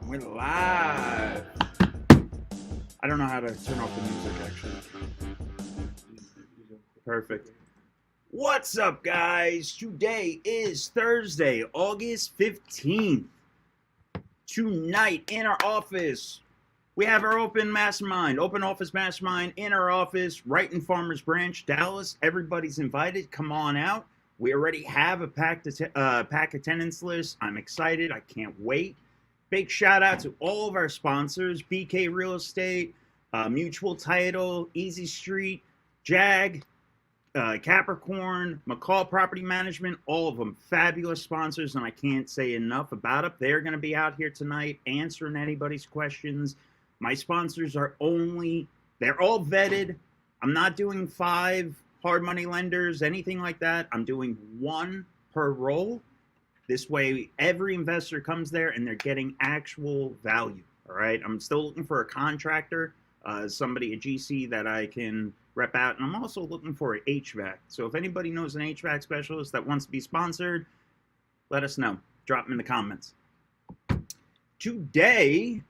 We're live. I don't know how to turn off the music, actually. Perfect. What's up, guys? Today is Thursday, August 15th. Tonight in our office, we have our open office mastermind in our office, right in Farmers Branch, Dallas. Everybody's invited. Come on out. We already have a packed attendance list. I'm excited. I can't wait. Big shout out to all of our sponsors: BK Real Estate, Mutual Title, Easy Street, Jag, Capricorn, McCall Property Management. All of them fabulous sponsors, and I can't say enough about it. They're going to be out here tonight answering anybody's questions. My sponsors are they're all vetted. I'm not doing 5 hard money lenders, anything like that. I'm doing 1 per role. This way, every investor comes there and they're getting actual value. All right. I'm still looking for a contractor, somebody, a GC that I can rep out. And I'm also looking for an HVAC. So if anybody knows an HVAC specialist that wants to be sponsored, let us know. Drop them in the comments. Today,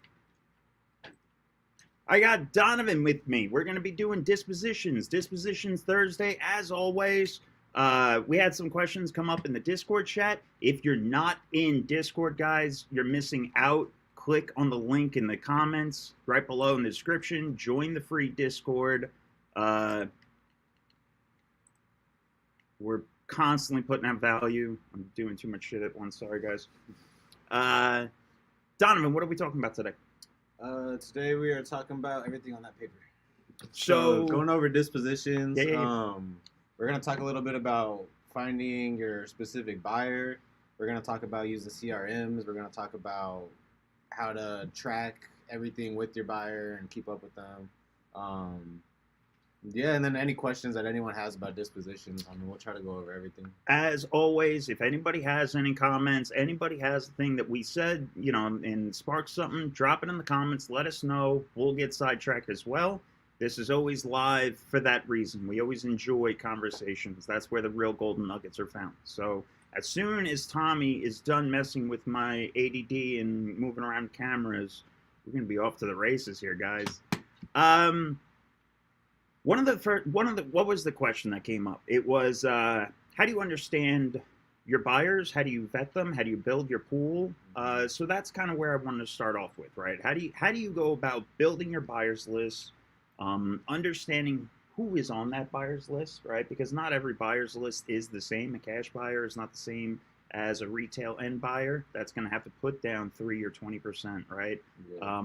I got Donovan with me. We're going to be doing Dispositions Thursday, as always. We had some questions come up in the Discord chat. If you're not in Discord, guys, you're missing out. Click on the link in the comments right below in the description. Join the free Discord. We're constantly putting out value. I'm doing too much shit at once. Sorry, guys. Donovan, what are we talking about today? Today we are talking about everything on that paper. So going over dispositions. Yeah. We're going to talk a little bit about finding your specific buyer. We're going to talk about using CRMs. We're going to talk about how to track everything with your buyer and keep up with them. Yeah, and then any questions that anyone has about dispositions, we'll try to go over everything. As always, if anybody has any comments, anybody has a thing that we said, and sparks something, drop it in the comments. Let us know. We'll get sidetracked as well. This is always live for that reason. We always enjoy conversations. That's where the real golden nuggets are found. So as soon as Tommy is done messing with my ADD and moving around cameras, we're going to be off to the races here, guys. What was the question that came up? It was, how do you understand your buyers? How do you vet them? How do you build your pool? So that's kind of where I wanted to start off with, right? How do you go about building your buyers list? Understanding who is on that buyer's list, right? Because not every buyer's list is the same. A cash buyer is not the same as a retail end buyer. That's going to have to put down 3 or 20%, right? Yeah.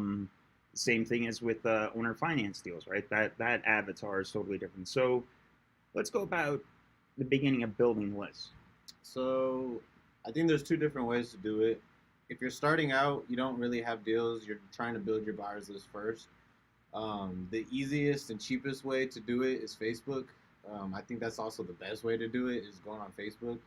Same thing as with owner finance deals, right? That avatar is totally different. So let's go about the beginning of building lists. So I think there's 2 different ways to do it. If you're starting out, you don't really have deals, you're trying to build your buyers list first. The easiest and cheapest way to do it is Facebook. I think that's also the best way to do it is going on Facebook.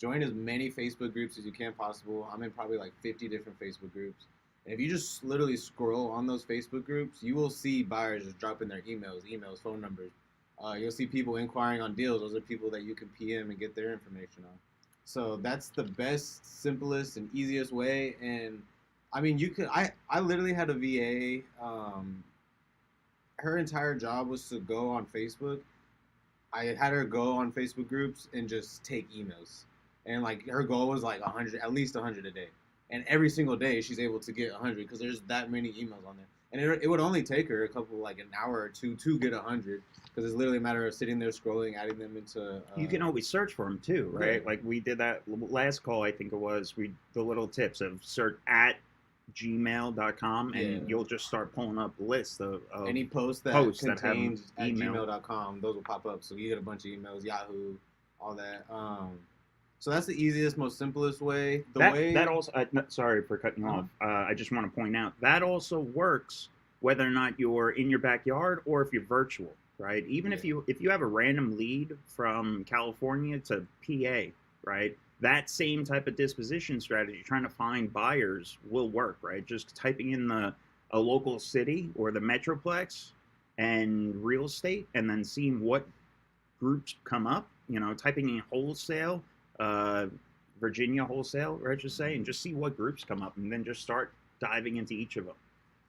Join as many Facebook groups as you can possible. I'm in probably like 50 different Facebook groups. And if you just literally scroll on those Facebook groups, you will see buyers just dropping their emails, phone numbers. You'll see people inquiring on deals. Those are people that you can PM and get their information on. So that's the best, simplest, and easiest way. And I mean, I literally had a VA. Her entire job was to go on Facebook. I had her go on Facebook groups and just take emails. And like her goal was like 100, at least 100 a day. And every single day she's able to get 100 because there's that many emails on there. And it would only take her like an hour or 2 to get 100 because it's literally a matter of sitting there scrolling, adding them into. You can always search for them too, right? Yeah. Like we did that last call. I think it was the little tips of search at gmail.com and you'll just start pulling up lists of any post that contains at gmail.com. Those will pop up. So you get a bunch of emails, Yahoo, all that. So that's the easiest, most simplest way. That also, sorry for cutting you off. I just want to point out that also works whether or not you're in your backyard or if you're virtual, right? Even if you have a random lead from California to PA, right? That same type of disposition strategy, trying to find buyers, will work, right? Just typing in a local city or the Metroplex and real estate, and then seeing what groups come up. Typing in wholesale. Virginia wholesale, right, just say, and just see what groups come up, and then just start diving into each of them.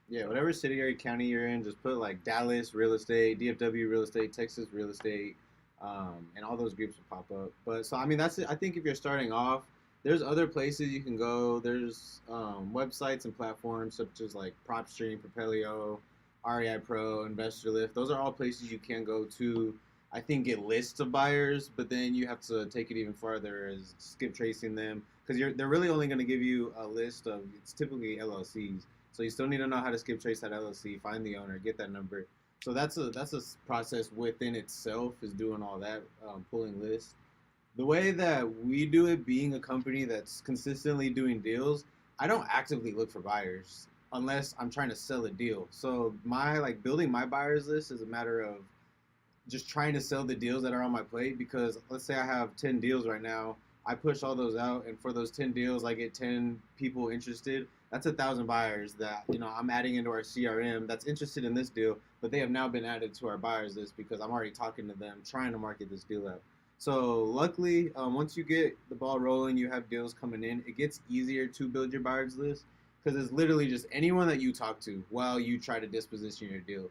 Yeah, whatever city or county you're in, just put like Dallas real estate, DFW real estate, Texas real estate, and all those groups will pop up. But so I mean, that's it. I think if you're starting off, there's other places you can go. There's websites and platforms such as like PropStream, Propelio, REI Pro, Investor Lift. Those are all places you can go to. I think get lists of buyers, but then you have to take it even farther as skip tracing them because they're really only going to give you a list of, it's typically LLCs. So you still need to know how to skip trace that LLC, find the owner, get that number. So that's a process within itself, is doing all that, pulling lists. The way that we do it, being a company that's consistently doing deals, I don't actively look for buyers unless I'm trying to sell a deal. So building my buyers list is a matter of just trying to sell the deals that are on my plate, because let's say I have 10 deals right now, I push all those out, and for those 10 deals I get 10 people interested. That's 1,000 buyers that I'm adding into our CRM that's interested in this deal, but they have now been added to our buyers list because I'm already talking to them, trying to market this deal out. So luckily, once you get the ball rolling, you have deals coming in, it gets easier to build your buyers list because it's literally just anyone that you talk to while you try to disposition your deal.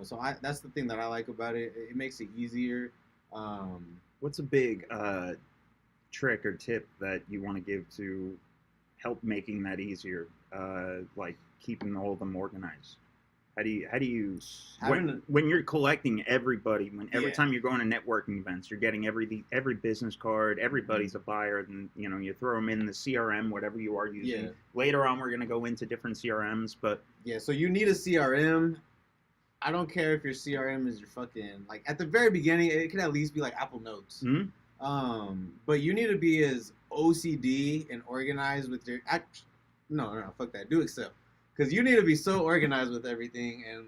So that's the thing that I like about it. It makes it easier. What's a big trick or tip that you want to give to help making that easier, like keeping all of them organized? How do you when you're collecting everybody, every time you're going to networking events, you're getting every business card, everybody's a buyer, and you throw them in the CRM, whatever you are using. Yeah. Later on, we're going to go into different CRMs, but yeah, so you need a CRM. I don't care if your CRM is your fucking, like, at the very beginning, it could at least be like Apple Notes. Mm-hmm. But you need to be as OCD and organized with your, no, fuck that. Do Excel. Because you need to be so organized with everything, and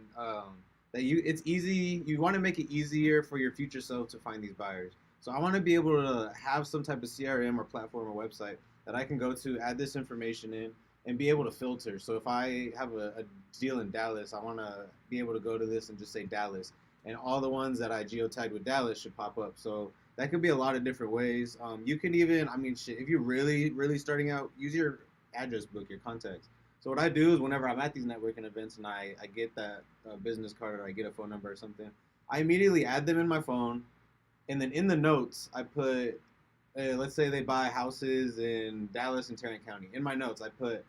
that it's easy. You want to make it easier for your future self to find these buyers. So I want to be able to have some type of CRM or platform or website that I can go to, add this information in, and be able to filter. So if I have a deal in Dallas, I want to be able to go to this and just say Dallas, and all the ones that I geotagged with Dallas should pop up. So that could be a lot of different ways. You can even, if you're really, really starting out, use your address book, your contacts. So what I do is whenever I'm at these networking events and I get that business card or I get a phone number or something, I immediately add them in my phone, and then in the notes I put, let's say they buy houses in Dallas and Tarrant County. In my notes I put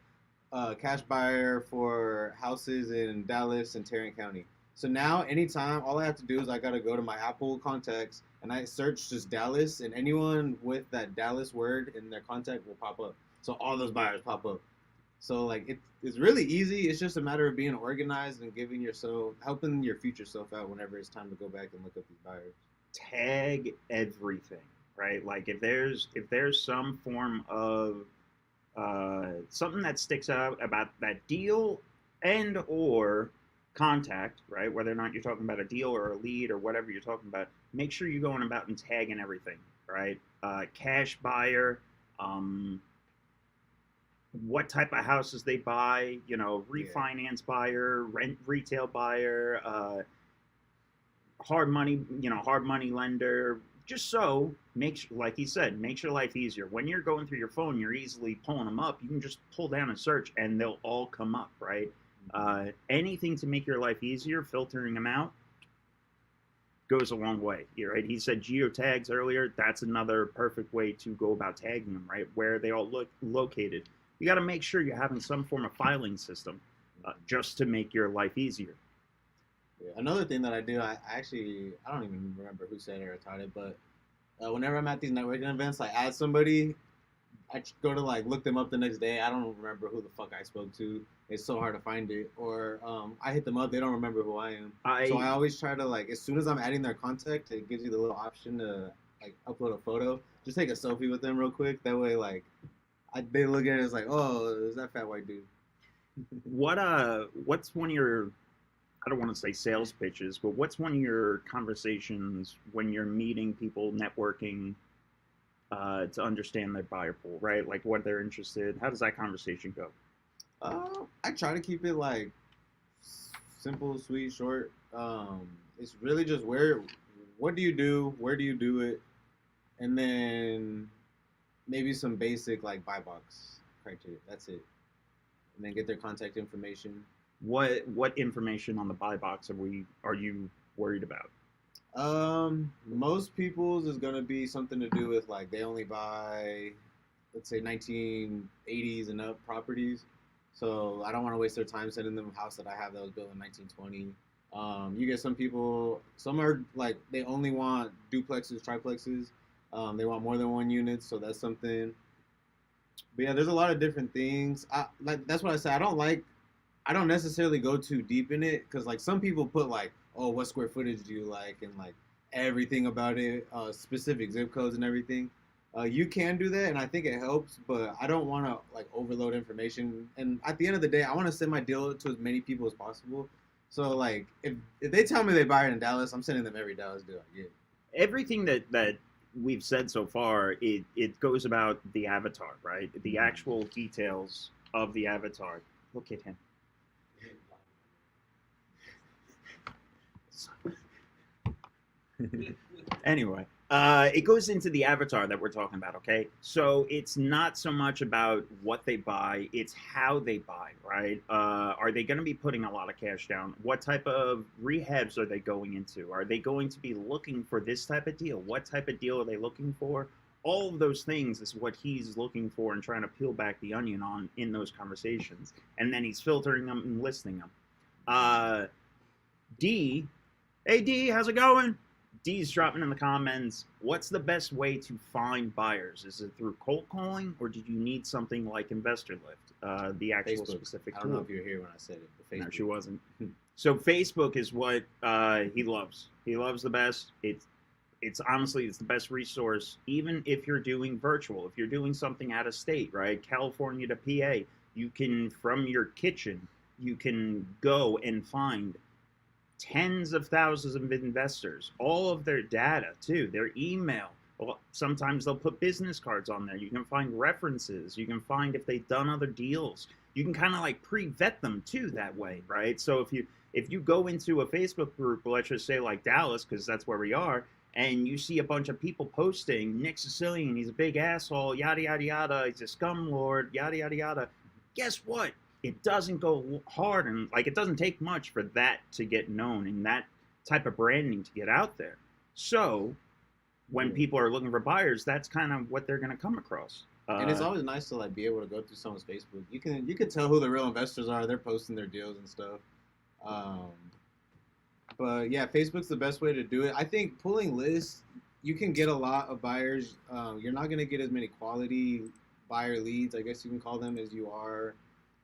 cash buyer for houses in Dallas and Tarrant County. So now anytime, all I have to do is I got to go to my Apple contacts and I search just Dallas, and anyone with that Dallas word in their contact will pop up. So all those buyers pop up. So like it's really easy. It's just a matter of being organized and helping your future self out whenever it's time to go back and look up these buyers. Tag everything, right? Like if there's some form of something that sticks out about that deal and or contact, right? Whether or not you're talking about a deal or a lead or whatever you're talking about, make sure you're going about and tagging everything, right? Cash buyer, what type of houses they buy, refinance buyer, retail buyer, hard money lender. Just so like he said, makes your life easier. When you're going through your phone, you're easily pulling them up. You can just pull down and search, and they'll all come up, right? Anything to make your life easier, filtering them out goes a long way. Right? He said geotags earlier. That's another perfect way to go about tagging them, right? Where they all located. You got to make sure you're having some form of filing system just to make your life easier. Yeah. Another thing that I do, I don't even remember who said it or taught it, but whenever I'm at these networking events, I add somebody, I go to like look them up the next day. I don't remember who the fuck I spoke to. It's so hard to find it. Or I hit them up, they don't remember who I am. So I always try to, like, as soon as I'm adding their contact, it gives you the little option to like upload a photo. Just take a selfie with them real quick. That way, like, they look at it as like, oh, is that fat white dude? What's one of your, I don't want to say sales pitches, but what's one of your conversations when you're meeting people, networking, to understand their buyer pool, right? Like what they're interested. How does that conversation go? I try to keep it like simple, sweet, short. It's really just what do you do, where do you do it, and then maybe some basic like buy box criteria. That's it. and then get their contact information. What information on the buy box are you worried about? Most people's is gonna be something to do with like they only buy, let's say 1980s and up properties. So I don't want to waste their time sending them a house that I have that was built in 1920. You get some people, some are like they only want duplexes, triplexes. They want more than one unit, so that's something. But yeah, there's a lot of different things. That's what I say. I don't necessarily go too deep in it because like some people put like, oh, what square footage do you like, and like everything about it, specific zip codes and everything. You can do that, and I think it helps, but I don't want to like overload information. And at the end of the day, I want to send my deal to as many people as possible. So like, if they tell me they buy it in Dallas, I'm sending them every Dallas deal I get. Everything that we've said so far, it goes about the avatar, right? The actual details of the avatar. Look at him. Anyway, it goes into the avatar that we're talking about, okay? So it's not so much about what they buy, it's how they buy, right? Are they going to be putting a lot of cash down? What type of rehabs are they going into? Are they going to be looking for this type of deal? What type of deal are they looking for? All of those things is what he's looking for and trying to peel back the onion on in those conversations. And then he's filtering them and listing them. D, hey D, how's it going? D's dropping in the comments, what's the best way to find buyers? Is it through cold calling, or did you need something like Investor Lift, the actual Facebook. specific tool? I don't know if you were here when I said it. But Facebook. No, she wasn't. So Facebook is what he loves. He loves the best. It's honestly, it's the best resource, even if you're doing virtual. If you're doing something out of state, right? California to PA, you can, from your kitchen, you can go and find tens of thousands of investors, all of their data too, their email. Well, sometimes they'll put business cards on there. You can find references. You can find if they've done other deals. You can kind of like pre-vet them too that way, right? So if you go into a Facebook group, let's just say like Dallas, because that's where we are, and you see a bunch of people posting, Nick Sicilian, he's a big asshole, yada, yada, yada, he's a scum lord, yada, yada, yada. Guess what? It doesn't go hard, and like it doesn't take much for that to get known and that type of branding to get out there. So when people are looking for buyers, that's kind of what they're going to come across. And it's always nice to like be able to go through someone's Facebook. You can tell who the real investors are. They're posting their deals and stuff. But yeah, Facebook's the best way to do it. I think pulling lists, you can get a lot of buyers. You're not going to get as many quality buyer leads, I guess you can call them, as you are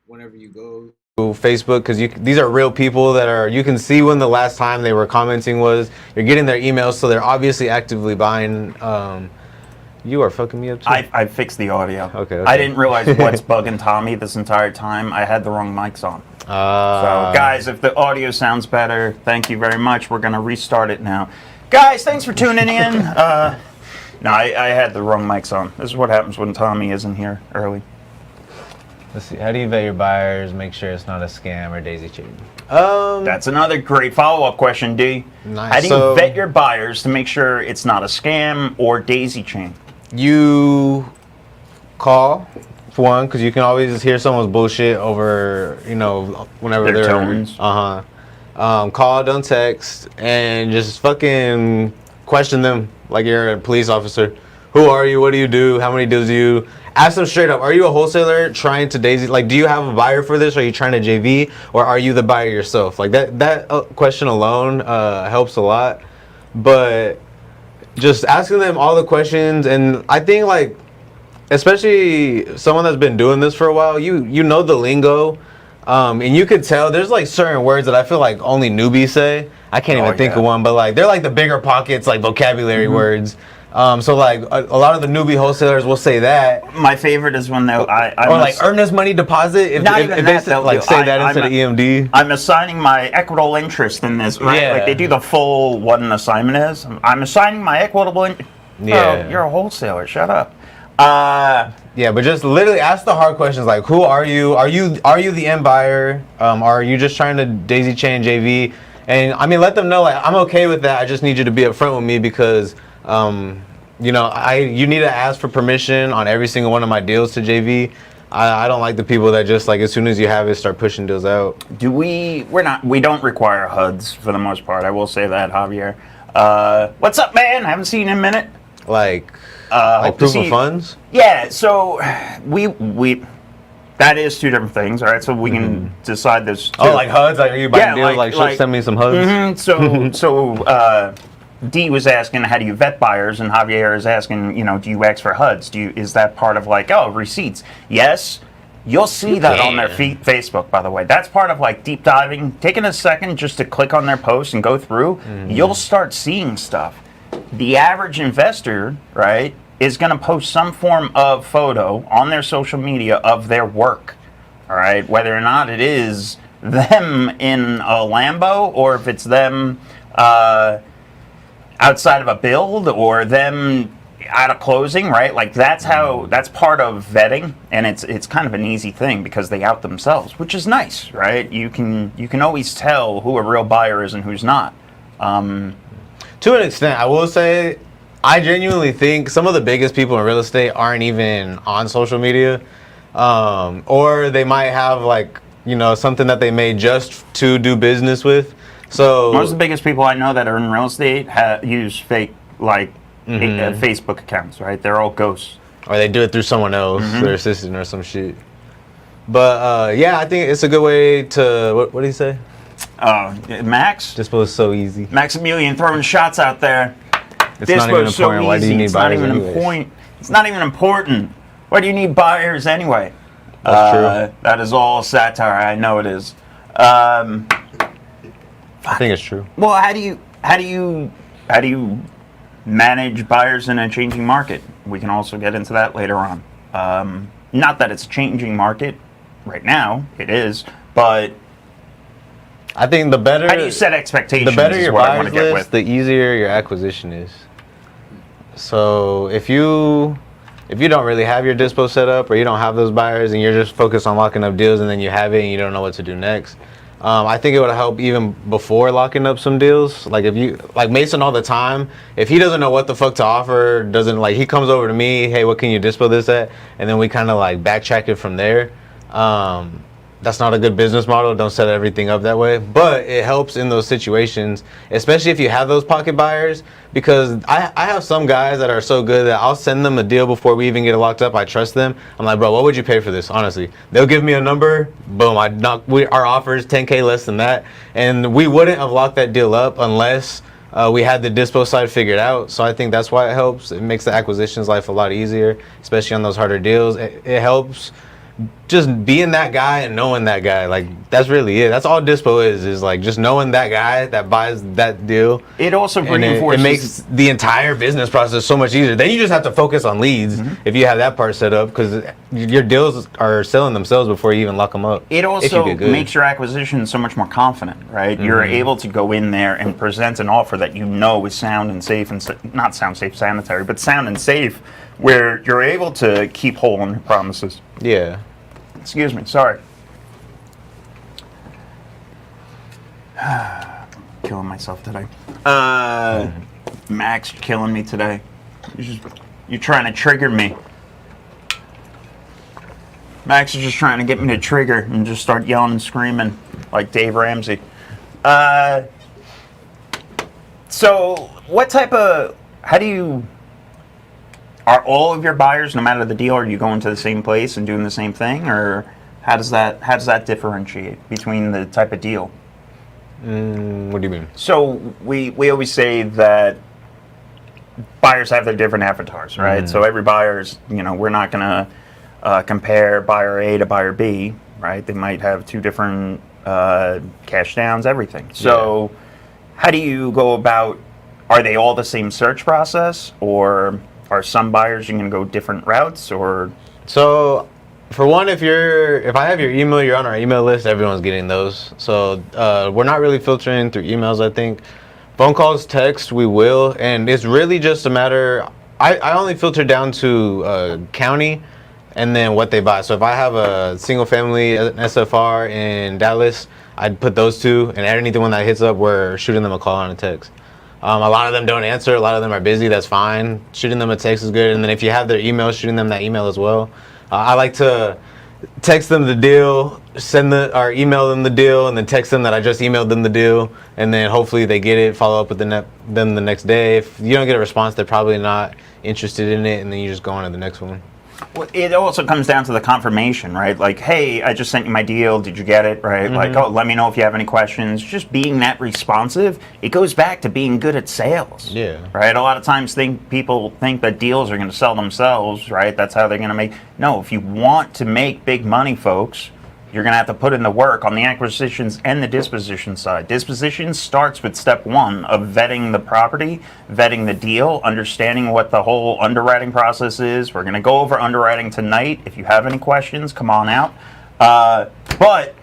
whenever you go Facebook, because these are real people that are, you can see when the last time they were commenting was. You're getting their emails, so they're obviously actively buying. You are fucking me up too. I fixed the audio. Okay. I didn't realize what's bugging Tommy this entire time. I had the wrong mics on. So guys, if the audio sounds better, thank you very much. We're gonna restart it now. Guys, thanks for tuning in. No, I had the wrong mics on. This is what happens when Tommy isn't here early. Let's see. How do you vet your buyers? Make sure it's not a scam or daisy chain. That's another great follow-up question, D. Nice. How do you vet your buyers to make sure it's not a scam or daisy chain? You call, for one, because you can always hear someone's bullshit over, whenever Their they're tones. Call, don't text, and just fucking question them like you're a police officer. Who are you? What do you do? How many deals do you? Ask them straight up. Are you a wholesaler trying to daisy? Like, do you have a buyer for this? Are you trying to JV, or are you the buyer yourself? Like that question alone helps a lot. But just asking them all the questions, and I think like, especially someone that's been doing this for a while, you know the lingo, and you could tell there's like certain words that I feel like only newbies say. I can't even think of one, but like they're like the bigger pockets, like vocabulary words. So like a lot of the newbie wholesalers will say that. My favorite is when they or like earnest money deposit. If they say that instead of EMD. I'm assigning my equitable interest in this, right? Yeah. Like they do the full what an assignment is. I'm assigning my equitable interest. Yeah. Oh, you're a wholesaler. Shut up. Yeah, but just literally ask the hard questions like, who are you? Are you the end buyer? Are you just trying to daisy chain JV? And I mean, let them know like I'm okay with that. I just need you to be upfront with me because you need to ask for permission on every single one of my deals to JV. I don't like the people that just like as soon as you have it start pushing deals out. We don't require HUDs for the most part. I will say that, Javier. What's up, man? Haven't seen you in a minute. Like Hope to proof see of you. funds? Yeah, so we that is two different things, all right? So we can decide this. Oh, like HUDs? Like, are you buying Yeah, deals? Like, send me some HUDs? So D was asking, how do you vet buyers? And Javier is asking, do you ask for HUDs? Is that part of like, receipts? Yes. You'll see that on their Facebook, by the way. That's part of like deep diving. Taking a second just to click on their post and go through, you'll start seeing stuff. The average investor, right, is going to post some form of photo on their social media of their work, all right? Whether or not it is them in a Lambo or if it's them outside of a build or them at a closing, right? Like that's part of vetting, and it's kind of an easy thing because they out themselves, which is nice, right? You can always tell who a real buyer is and who's not. To an extent, I will say, I genuinely think some of the biggest people in real estate aren't even on social media, or they might have like something that they made just to do business with. So most of the biggest people I know that are in real estate use fake Facebook accounts, right? They're all ghosts. Or they do it through someone else, their assistant or some shit. But yeah, I think it's a good way to what do you say? Max? Dispo is so easy. Maximilian throwing shots out there. It's not even Dispo's so important. Why do you easy. need It's not buyers even anyways? It's not even important. Why do you need buyers anyway? That's true. That is all satire. I know it is. I think it's true. Well, how do you manage buyers in a changing market? We can also get into that later on. Not that it's a changing market right now. It is, but I think the better. How do you set expectations? The better your buyers get list, the easier your acquisition is. So if you don't really have your dispo set up, or you don't have those buyers, and you're just focused on locking up deals, and then you have it and you don't know what to do next, I think it would help even before locking up some deals. Like if you like Mason all the time, if he doesn't know what the fuck to offer, he comes over to me, hey, what can you dispo this at, and then we kind of like backtrack it from there. That's not a good business model. Don't set everything up that way. But it helps in those situations, especially if you have those pocket buyers, because I have some guys that are so good that I'll send them a deal before we even get it locked up. I trust them. I'm like, bro, what would you pay for this? Honestly, they'll give me a number. Boom, our offer is 10K less than that. And we wouldn't have locked that deal up unless we had the dispo side figured out. So I think that's why it helps. It makes the acquisitions life a lot easier, especially on those harder deals. It helps just being that guy and knowing that guy. Like that's really it. That's all dispo is like just knowing that guy that buys that deal. It also reinforces. It makes the entire business process so much easier. Then you just have to focus on leads if you have that part set up, because your deals are selling themselves before you even lock them up. It also makes your acquisition so much more confident, right? You're able to go in there and present an offer that you know is sound and safe, and not sound safe sanitary, but sound and safe, where you're able to keep whole on your promises. Yeah. Excuse me, sorry. Killing myself today. Max, you're killing me today. You're trying to trigger me. Max is just trying to get me to trigger and just start yelling and screaming like Dave Ramsey. So what type of, are all of your buyers, no matter the deal, are you going to the same place and doing the same thing, or how does that differentiate between the type of deal? What do you mean? So we always say that buyers have their different avatars, right? So every buyer's, we're not going to compare buyer A to buyer B, right? They might have two different cash downs, everything. So how do you go about, are they all the same search process, or are some buyers you can go different routes? Or so for one, if I have your email, you're on our email list, everyone's getting those. So we're not really filtering through emails, I think. Phone calls, text, we will, and it's really just a matter, I only filter down to county and then what they buy. So if I have a single family, an SFR in Dallas, I'd put those two, and anyone that hits up, we're shooting them a call and a text. A lot of them don't answer. A lot of them are busy. That's fine. Shooting them a text is good. And then if you have their email, shooting them that email as well. I like to text them the deal, or email them the deal, and then text them that I just emailed them the deal, and then hopefully they get it, follow up with them the next day. If you don't get a response, they're probably not interested in it, and then you just go on to the next one. Well, it also comes down to the confirmation, right? Like, hey, I just sent you my deal. Did you get it, right? Like, oh, let me know if you have any questions. Just being that responsive, it goes back to being good at sales. Yeah. Right? A lot of times people think that deals are going to sell themselves, right? That's how they're going to make. No, if you want to make big money, folks, you're going to have to put in the work on the acquisitions and the disposition side. Dispositions starts with step one of vetting the property, vetting the deal, understanding what the whole underwriting process is. We're going to go over underwriting tonight. If you have any questions, come on out. But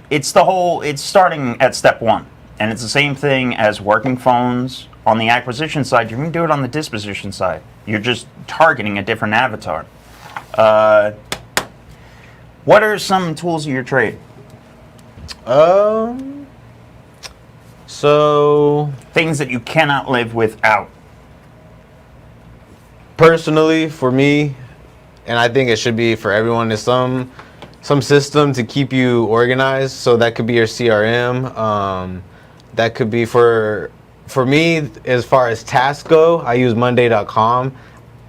it's starting at step one. And it's the same thing as working phones. On the acquisition side, you're going to do it on the disposition side. You're just targeting a different avatar. What are some tools of your trade? So things that you cannot live without. Personally, for me, and I think it should be for everyone, is some system to keep you organized. So that could be your CRM. That could be for me, as far as tasks go, I use Monday.com.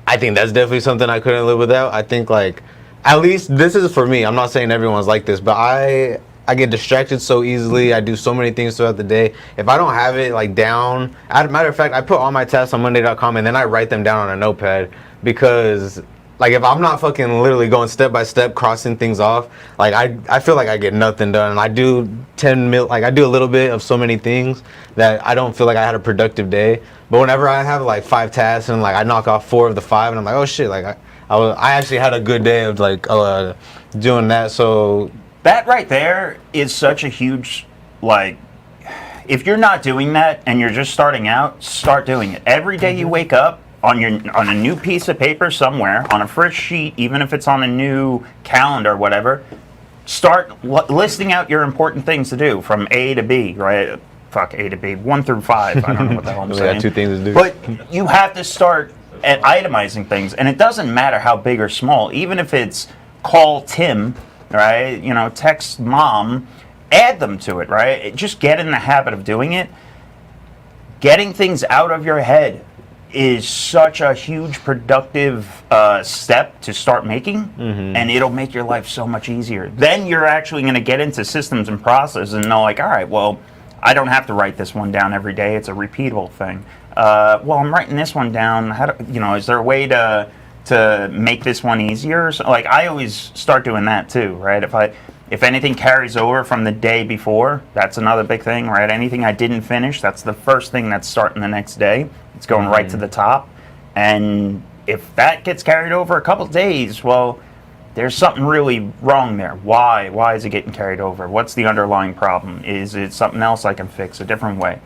I think that's definitely something I couldn't live without. I think, like, at least this is for me. I'm not saying everyone's like this, but I get distracted so easily. I do so many things throughout the day. If I don't have it like down, as a matter of fact, I put all my tasks on Monday.com and then I write them down on a notepad, because like if I'm not fucking literally going step by step, crossing things off, like I feel like I get nothing done. And I do I do a little bit of so many things that I don't feel like I had a productive day. But whenever I have like 5 tasks and like I knock off 4 of the 5 and I'm like, oh shit, like I actually had a good day of like doing that. So that right there is such a huge, like, if you're not doing that and you're just starting out, start doing it. Every day you wake up on a new piece of paper somewhere, on a fresh sheet, even if it's on a new calendar or whatever, start listing out your important things to do from A to B, right? Fuck, A to B, 1 through 5. I don't know what the hell I'm saying. Got 2 things to do. But you have to start at itemizing things, and it doesn't matter how big or small. Even if it's call Tim, right? You know, text mom, add them to it, right? Just get in the habit of doing it. Getting things out of your head is such a huge productive step to start making, and it'll make your life so much easier. Then you're actually going to get into systems and processes and know, like, all right, well, I don't have to write this one down every day. It's a repeatable thing. Well, I'm writing this one down. Is there a way to make this one easier? So, like, I always start doing that too, right? If anything carries over from the day before, that's another big thing, right? Anything I didn't finish, that's the first thing that's starting the next day. It's going right to the top. And if that gets carried over a couple days, well, there's something really wrong there. Why? Why is it getting carried over? What's the underlying problem? Is it something else I can fix a different way?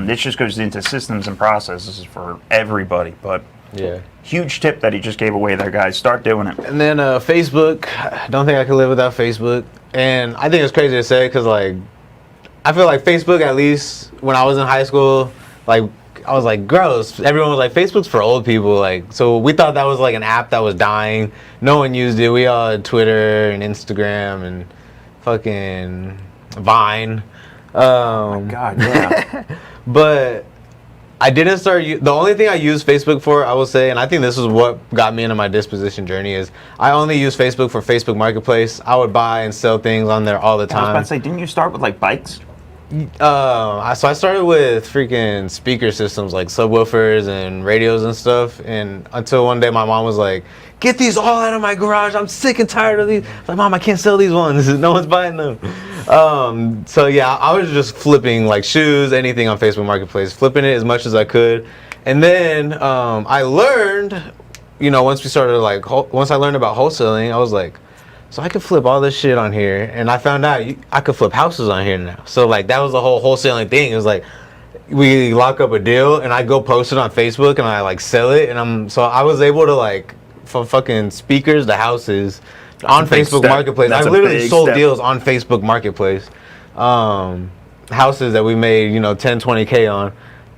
This just goes into systems and processes for everybody. But yeah, huge tip that he just gave away there, guys. Start doing it. And then Facebook. I don't think I could live without Facebook. And I think it's crazy to say, because like I feel like Facebook, at least when I was in high school, like I was like, gross. Everyone was like, Facebook's for old people. Like, so we thought that was like an app that was dying. No one used it. We all had Twitter and Instagram and fucking Vine. Oh my God, yeah. But I didn't start. The only thing I use Facebook for, I will say, and I think this is what got me into my disposition journey, is I only use Facebook for Facebook Marketplace. I would buy and sell things on there all the time. I was about to say, didn't you start with like bikes? So I started with freaking speaker systems like subwoofers and radios and stuff, and until one day my mom was like, get these all out of my garage, I'm sick and tired of these. Like, Mom, I can't sell these ones, no one's buying them. So yeah, I was just flipping like shoes, anything on Facebook Marketplace, flipping it as much as I could. And then I learned, once I learned about wholesaling, I was like, so I could flip all this shit on here, and I found out I could flip houses on here now. So like that was the whole wholesaling thing. It was like we lock up a deal, and I go post it on Facebook, and I like sell it, and I was able to, like, from fucking speakers to houses on Facebook Marketplace. I literally sold deals on Facebook Marketplace, houses that we made 10, 20K on.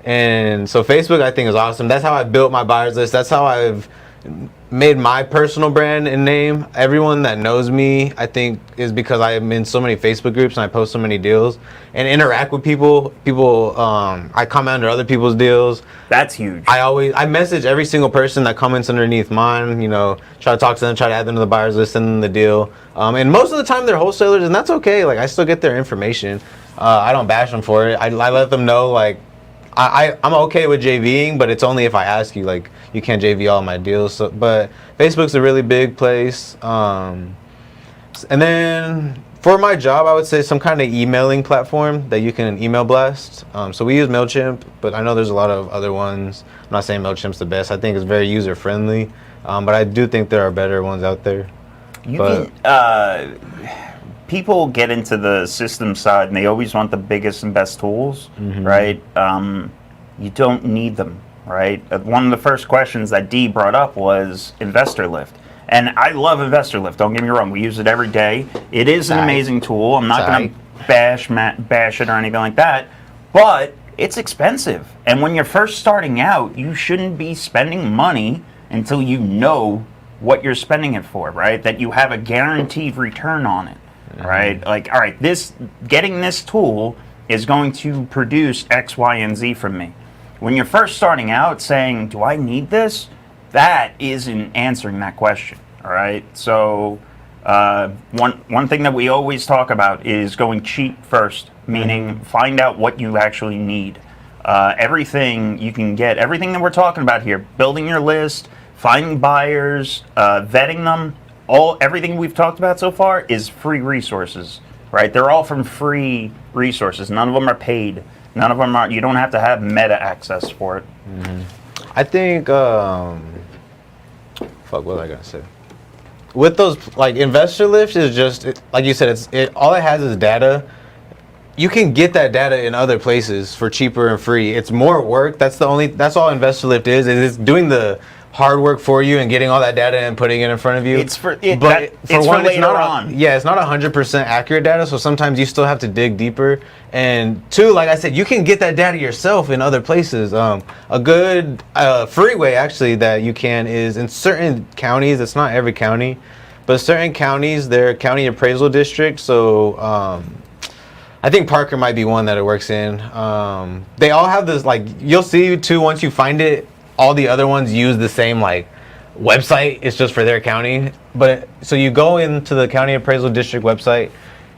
And so Facebook, I think, is awesome. That's how I built my buyers list. That's how I've made my personal brand and name. Everyone that knows me, I think, is because I am in so many Facebook groups and I post so many deals and interact with people. I comment under other people's deals. That's huge. I message every single person that comments underneath mine. You know, try to talk to them, try to add them to the buyers list, send them the deal. And most of the time they're wholesalers, and that's okay. Like, I still get their information. I don't bash them for it. I let them know, like, I'm okay with JVing, but it's only if I ask you. Like, you can't JV all my deals. So, but Facebook's a really big place. And then for my job, I would say some kind of emailing platform that you can email blast. So we use MailChimp, but I know there's a lot of other ones. I'm not saying MailChimp's the best. I think it's very user friendly, but I do think there are better ones out there. People get into the system side and they always want the biggest and best tools, right? You don't need them, right? One of the first questions that Dee brought up was Investor Lift. And I love Investor Lift, don't get me wrong. We use it every day. It is an amazing tool. I'm not going to bash it or anything like that, but it's expensive. And when you're first starting out, you shouldn't be spending money until you know what you're spending it for, right? That you have a guaranteed return on it. Right? Like, all right, getting this tool is going to produce X, Y, and Z from me. When you're first starting out saying, do I need this? That isn't answering that question. All right. So one thing that we always talk about is going cheap first, meaning find out what you actually need. Everything you can get, everything that we're talking about here, building your list, finding buyers, vetting them, everything we've talked about so far is free resources, right? They're all from free resources. None of them are paid. None of them are. You don't have to have meta access for it. I think. What was I gonna say? With those, like, Investor Lift is just like you said. All it has is data. You can get that data in other places for cheaper and free. It's more work. That's all Investor Lift is. It's doing the hard work for you and getting all that data and putting it in front of you. It's for later on. Yeah, it's not 100% accurate data, so sometimes you still have to dig deeper. And two, like I said, you can get that data yourself in other places. A good free way, actually, that you can is in certain counties. It's not every county, but certain counties, they're county appraisal districts. So I think Parker might be one that it works in. They all have this, like, you'll see too, once you find it, all the other ones use the same, like, website. It's just for their county. But so you go into the county appraisal district website,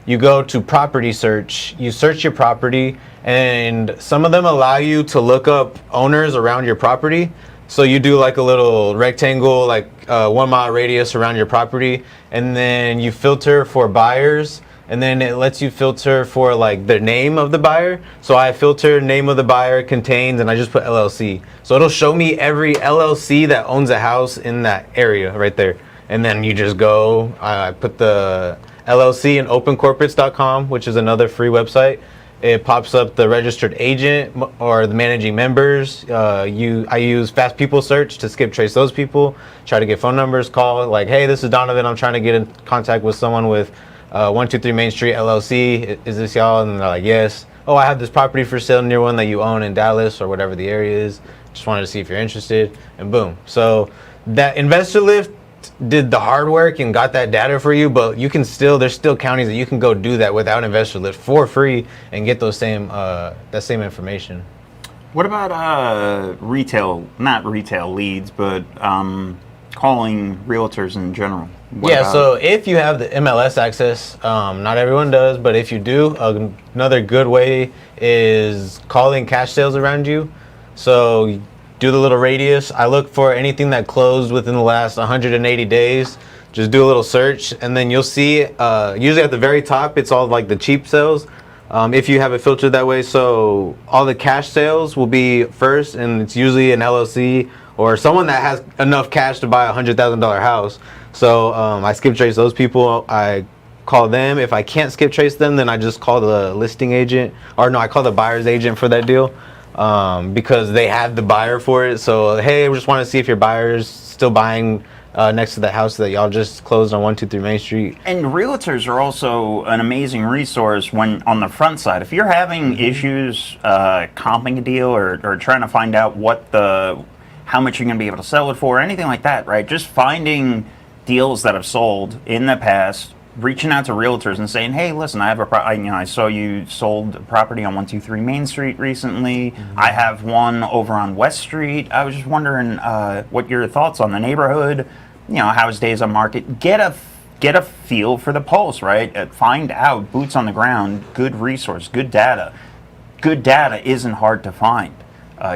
you go to property search, you search your property, and some of them allow you to look up owners around your property. So you do like a little rectangle, like 1 mile radius around your property, and then you filter for buyers. And then it lets you filter for, like, the name of the buyer. So I filter name of the buyer contains, and I just put LLC. So it'll show me every LLC that owns a house in that area right there. And then you just go, I put the LLC in opencorporates.com, which is another free website. It pops up the registered agent or the managing members. I use Fast People Search to skip trace those people. Try to get phone numbers, call, like, hey, this is Donovan. I'm trying to get in contact with someone with 123 Main Street LLC. Is this y'all? And they're like, yes. Oh, I have this property for sale near one that you own in Dallas or whatever the area is. Just wanted to see if you're interested, and boom. So that Investor Lift did the hard work and got that data for you, but there's still counties that you can go do that without Investor Lift for free and get those that same information. What about not retail leads, but calling realtors in general? So if you have the MLS access, not everyone does, but if you do, another good way is calling cash sales around you. So you do the little radius. I look for anything that closed within the last 180 days. Just do a little search, and then you'll see, usually at the very top, it's all like the cheap sales. If you have it filtered that way, so all the cash sales will be first, and it's usually an LLC or someone that has enough cash to buy a $100,000 house. So I skip trace those people. I call them. If I can't skip trace them, then I just call the listing agent, or no, I call the buyer's agent for that deal, because they have the buyer for it. So, hey, we just want to see if your buyer's still buying next to the house that y'all just closed on 123 Main Street. And realtors are also an amazing resource when on the front side. If you're having issues comping a deal or trying to find out how much you're going to be able to sell it for, anything like that, right? Just finding deals that have sold in the past, reaching out to realtors and saying, hey, listen, I saw you sold a property on 123 Main Street recently. I have one over on West Street. I was just wondering what your thoughts on the neighborhood, how's days on market. Get a feel for the pulse, right? Find out, boots on the ground, good resource, good data. Good data isn't hard to find.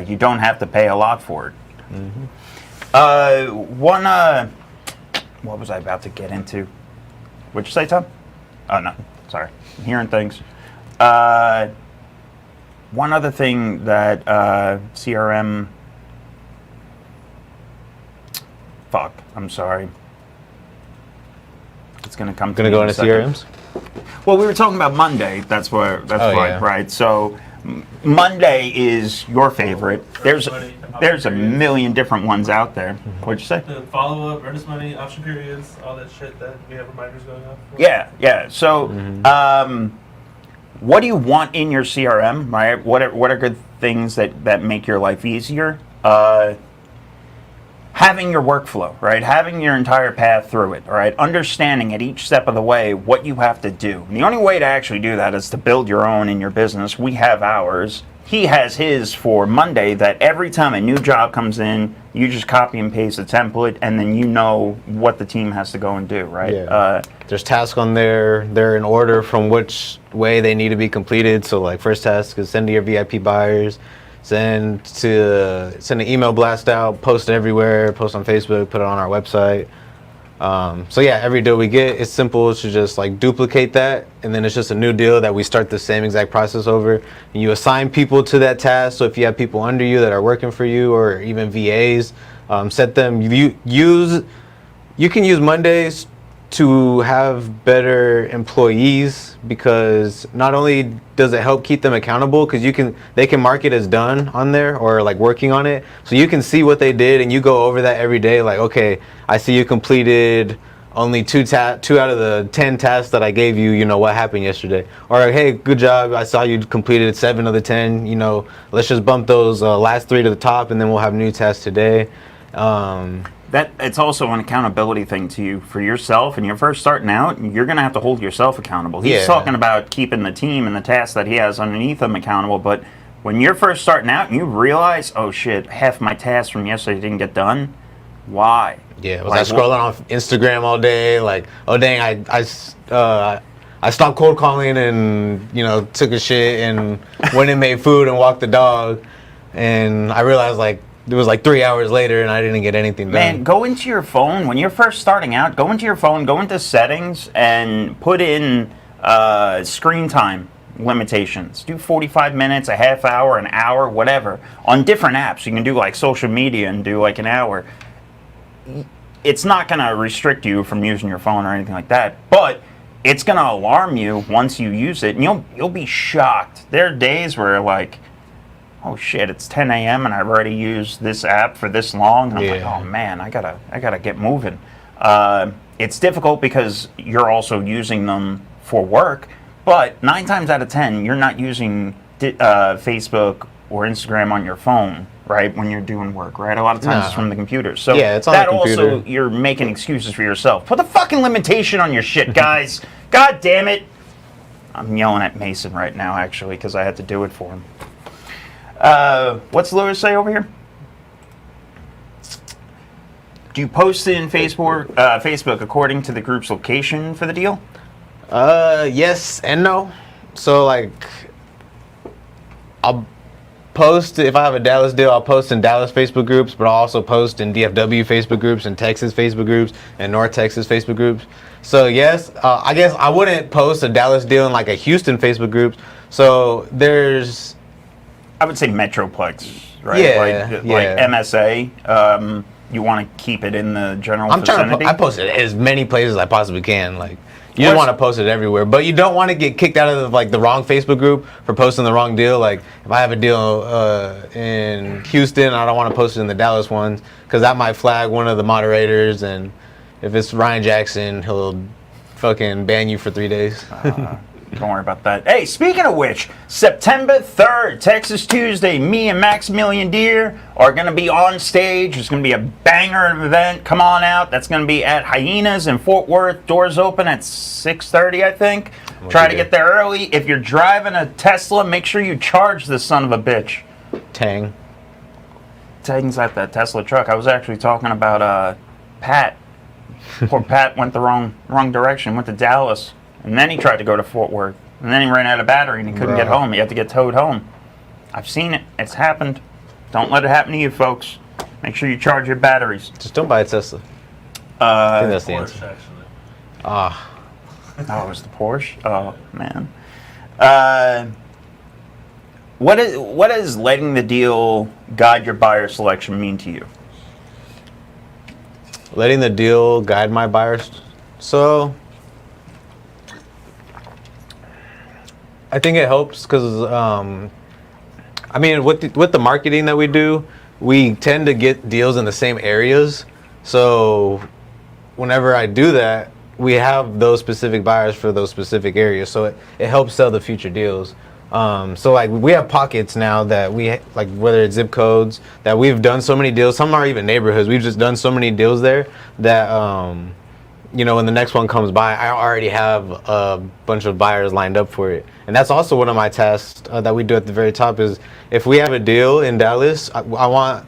You don't have to pay a lot for it. What was I about to get into? What'd you say, Tom? Oh, no. Sorry. I'm hearing things. One other thing that CRM... Fuck. I'm sorry. It's going to come to me. Going to go into CRMs? Well, we were talking about Monday. That's why, yeah. right? So Monday is your favorite. There's a million different ones out there. What'd you say? The follow-up, earnest money, option periods, all that shit that we have reminders going on for. Yeah. So, what do you want in your CRM, right? What are good things that make your life easier? Having your workflow, right? Having your entire path through it, right? Understanding at each step of the way what you have to do. And the only way to actually do that is to build your own in your business. We have ours. He has his for Monday, that every time a new job comes in, you just copy and paste the template, and then you know what the team has to go and do, right? Yeah. There's tasks on there. They're in order from which way they need to be completed. So, like, first task is send to your VIP buyers. Send an email blast out, post it everywhere, post on Facebook, put it on our website. So yeah, every deal we get, it's simple to just like duplicate that, and then it's just a new deal that we start the same exact process over. And you assign people to that task. So if you have people under you that are working for you, or even VAs, set them. You can use Mondays to have better employees, because not only does it help keep them accountable, because they can mark it as done on there, or like working on it, so you can see what they did, and you go over that every day, like, okay, I see you completed only two out of the 10 tasks that I gave you, what happened yesterday, or hey, good job, I saw you completed 7 of the 10, let's just bump those last 3 to the top, and then we'll have new tasks today. That it's also an accountability thing to you for yourself, and you're first starting out, you're going to have to hold yourself accountable. He's talking about keeping the team and the tasks that he has underneath him accountable, but when you're first starting out and you realize, oh shit, half my tasks from yesterday didn't get done, why? Yeah, was I scrolling on Instagram all day, like, oh dang, I stopped cold calling and, took a shit and went and made food and walked the dog, and I realized, like, it was like 3 hours later and I didn't get anything done. Man, go into your phone. When you're first starting out, go into your phone, go into settings, and put in screen time limitations. Do 45 minutes, a half hour, an hour, whatever. On different apps, you can do like social media and do like an hour. It's not going to restrict you from using your phone or anything like that, but it's going to alarm you once you use it, and you'll be shocked. There are days where like, oh shit, it's 10 a.m. and I've already used this app for this long. And I'm like, oh man, I gotta get moving. It's difficult because you're also using them for work, but 9 times out of 10, you're not using Facebook or Instagram on your phone, right? When you're doing work, right? A lot of times it's from the computer. So yeah, it's on that the computer. Also, you're making excuses for yourself. Put the fucking limitation on your shit, guys. God damn it. I'm yelling at Mason right now, actually, because I had to do it for him. What's Lewis say over here? Do you post in Facebook according to the group's location for the deal? Yes and no. So like, I'll post, if I have a Dallas deal, I'll post in Dallas Facebook groups, but I'll also post in DFW Facebook groups and Texas Facebook groups and North Texas Facebook groups. So yes, I guess I wouldn't post a Dallas deal in like a Houston Facebook group. So there's, I would say Metroplex, right? Yeah, like MSA. You want to keep it in the general vicinity? I post it as many places as I possibly can. Like, you don't want to post it everywhere, but you don't want to get kicked out of like the wrong Facebook group for posting the wrong deal. Like, if I have a deal in Houston, I don't want to post it in the Dallas ones, because that might flag one of the moderators, and if it's Ryan Jackson, he'll fucking ban you for 3 days. Don't worry about that. Hey, speaking of which, September 3rd, Texas Tuesday, me and Maximilian Deer are going to be on stage. It's going to be a banger of an event. Come on out. That's going to be at Hyenas in Fort Worth. Doors open at 6:30, I think. Try to get there early. If you're driving a Tesla, make sure you charge this son of a bitch. Tang. Tang's at that Tesla truck. I was actually talking about Pat. Poor Pat went the wrong direction. Went to Dallas. And then he tried to go to Fort Worth. And then he ran out of battery and he couldn't get home. He had to get towed home. I've seen it. It's happened. Don't let it happen to you, folks. Make sure you charge your batteries. Just don't buy a Tesla. I think that's the Porsche, answer. actually. Ah. Oh, it was the Porsche? Oh, man. What does letting the deal guide your buyer selection mean to you? Letting the deal guide my buyers. So I think it helps because, I mean, with the marketing that we do, we tend to get deals in the same areas. So whenever I do that, we have those specific buyers for those specific areas. So it helps sell the future deals. So like we have pockets now that we like, whether it's zip codes, that we've done so many deals. Some are even neighborhoods. We've just done so many deals there that, you know, when the next one comes by, I already have a bunch of buyers lined up for it. And that's also one of my tasks that we do at the very top is if we have a deal in Dallas,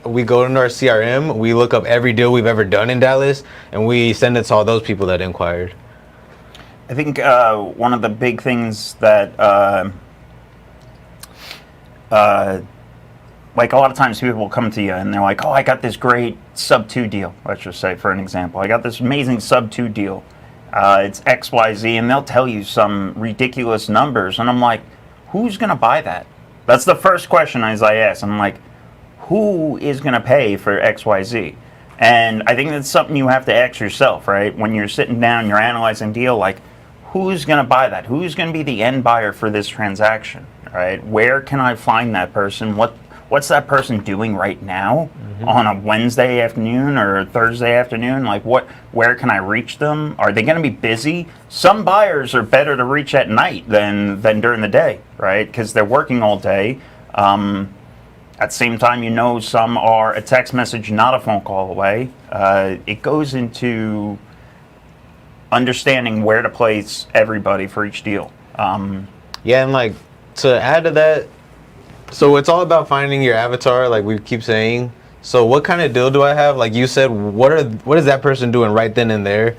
we go into our CRM, we look up every deal we've ever done in Dallas, and we send it to all those people that inquired. I think one of the big things that, like a lot of times people will come to you and they're like, oh, I got this great sub-2 deal, let's just say, for an example. I got this amazing sub-2 deal. It's XYZ, and they'll tell you some ridiculous numbers. And I'm like, who's going to buy that? That's the first question I ask. I'm like, who is going to pay for XYZ? And I think that's something you have to ask yourself, right? When you're sitting down, you're analyzing deal, like, who's going to buy that? Who's going to be the end buyer for this transaction, right? Where can I find that person? What's that person doing right now on a Wednesday afternoon or a Thursday afternoon? Like, where can I reach them? Are they going to be busy? Some buyers are better to reach at night than during the day, right? Because they're working all day. At the same time, you know, some are a text message, not a phone call away. It goes into understanding where to place everybody for each deal. Yeah, and like to add to that, so it's all about finding your avatar, like we keep saying. So what kind of deal do I have? Like you said, what is that person doing right then and there?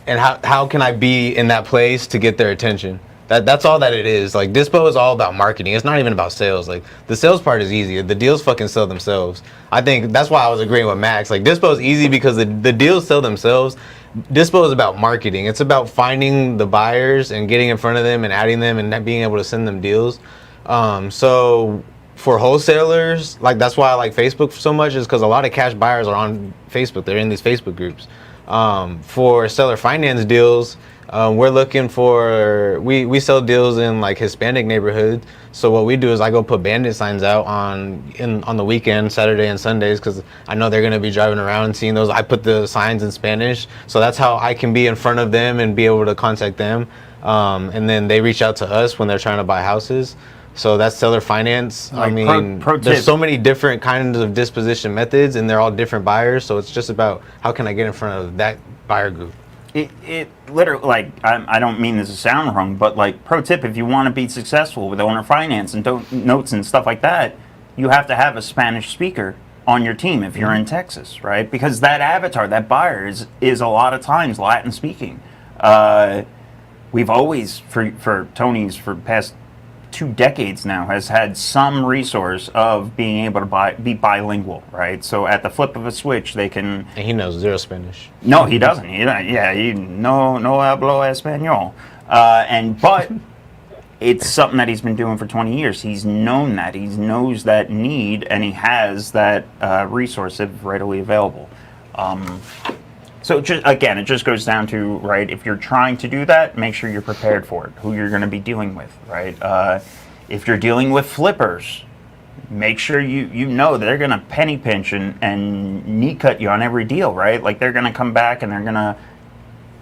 And how can I be in that place to get their attention? That's all that it is. Like Dispo is all about marketing. It's not even about sales. Like the sales part is easy. The deals fucking sell themselves. I think that's why I was agreeing with Max. Like Dispo is easy because the deals sell themselves. Dispo is about marketing. It's about finding the buyers and getting in front of them and adding them and being able to send them deals. So for wholesalers, like that's why I like Facebook so much, is because a lot of cash buyers are on Facebook. They're in these Facebook groups. For seller finance deals, we're looking for, we sell deals in like Hispanic neighborhoods. So what we do is I go put bandit signs out on the weekend, Saturday and Sundays, because I know they're going to be driving around and seeing those. I put the signs in Spanish, so that's how I can be in front of them and be able to contact them. And then they reach out to us when they're trying to buy houses. So that's seller finance. Like I mean, there's so many different kinds of disposition methods, and they're all different buyers. So it's just about how can I get in front of that buyer group. It literally, like, I don't mean this to sound wrong, but like, pro tip, if you want to be successful with owner finance and notes and stuff like that, you have to have a Spanish speaker on your team if you're in Texas, right? Because that avatar, that buyer is a lot of times Latin speaking. We've always, for Tony's, for the past 2 decades now, has had some resource of being able to be bilingual, right? So at the flip of a switch, they can. And he knows zero Spanish. No, he doesn't. He no hablo español. But it's something that he's been doing for 20 years. He's known that. He knows that need, and he has that resource readily available. So it just goes down to, right, if you're trying to do that, make sure you're prepared for it, who you're going to be dealing with, right? If you're dealing with flippers, make sure you know that they're going to penny pinch and knee cut you on every deal, right? Like they're going to come back and they're going to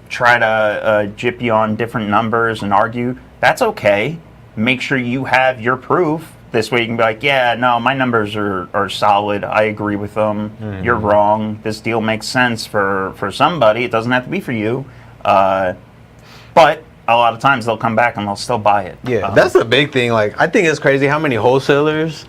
try to jip you on different numbers and argue. That's okay. Make sure you have your proof. This way you can be like, yeah, no, my numbers are solid. I agree with them. You're wrong. This deal makes sense for somebody. It doesn't have to be for you. But a lot of times they'll come back and they'll still buy it. Yeah, that's the big thing. Like, I think it's crazy how many wholesalers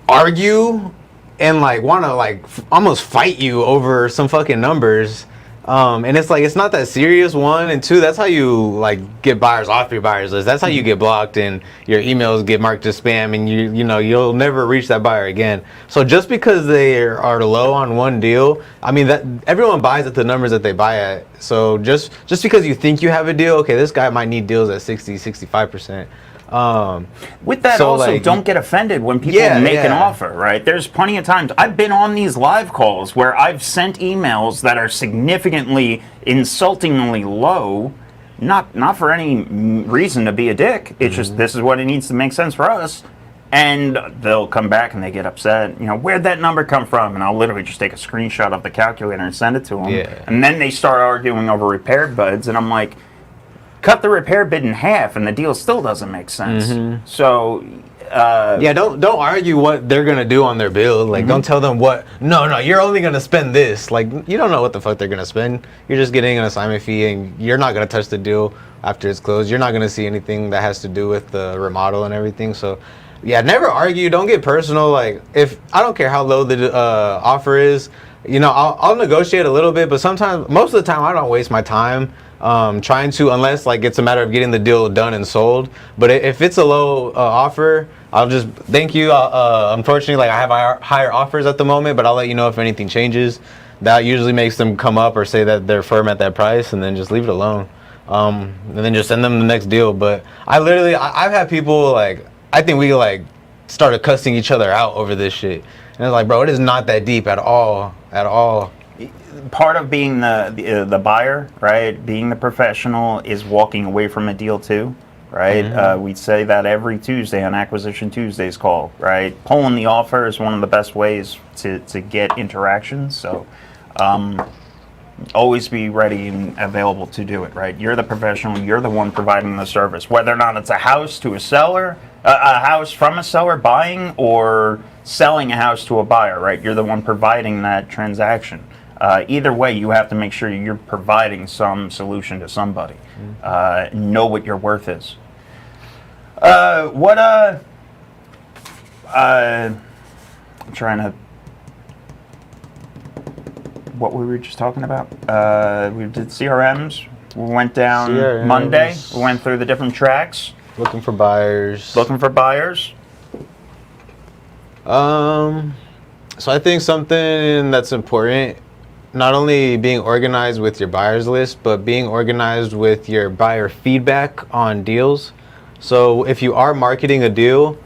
argue and like want to like almost fight you over some fucking numbers. And it's like, it's not that serious, one, and two, that's how you like get buyers off your buyers list. That's how you get blocked and your emails get marked as spam, and you know you'll never reach that buyer again. So just because they are low on one deal, I mean, that everyone buys at the numbers that they buy at. So just because you think you have a deal, okay, this guy might need deals at 60-65%. With that, so, also, like, don't get offended when people make an offer, right? There's plenty of times I've been on these live calls where I've sent emails that are significantly insultingly low, not for any reason to be a dick. It's just, this is what it needs to make sense for us. And they'll come back and they get upset. You know, where'd that number come from? And I'll literally just take a screenshot of the calculator and send it to them. Yeah. And then they start arguing over repair bids, and I'm like, cut the repair bid in half, and the deal still doesn't make sense. So, yeah, don't argue what they're gonna do on their build. Like, don't tell them what. No, you're only gonna spend this. Like, you don't know what the fuck they're gonna spend. You're just getting an assignment fee, and you're not gonna touch the deal after it's closed. You're not gonna see anything that has to do with the remodel and everything. So, yeah, never argue. Don't get personal. Like, if I don't care how low the offer is, you know, I'll negotiate a little bit. But sometimes, most of the time, I don't waste my time trying to, unless like it's a matter of getting the deal done and sold. But if it's a low offer, I'll just thank you. Unfortunately, like, I have higher offers at the moment, but I'll let you know if anything changes. That usually makes them come up or say that they're firm at that price, and then just leave it alone. And then just send them the next deal. But I've had people like, I think we like started cussing each other out over this shit, and it's like, bro, it is not that deep at all. Part of being the buyer, right, being the professional, is walking away from a deal too, right? We say that every Tuesday on Acquisition Tuesday's call, right? Pulling the offer is one of the best ways to get interactions. So always be ready and available to do it, right? You're the professional. You're the one providing the service, whether or not it's a house to a seller, a house from a seller buying, or selling a house to a buyer, right? You're the one providing that transaction. Either way, you have to make sure you're providing some solution to somebody. Know what your worth is. I'm trying to. What were we just talking about? We did CRMs. We went down CRMs. Monday. We went through the different tracks. Looking for buyers. So I think something that's important, not only being organized with your buyers list, but being organized with your buyer feedback on deals. So if you are marketing a deal,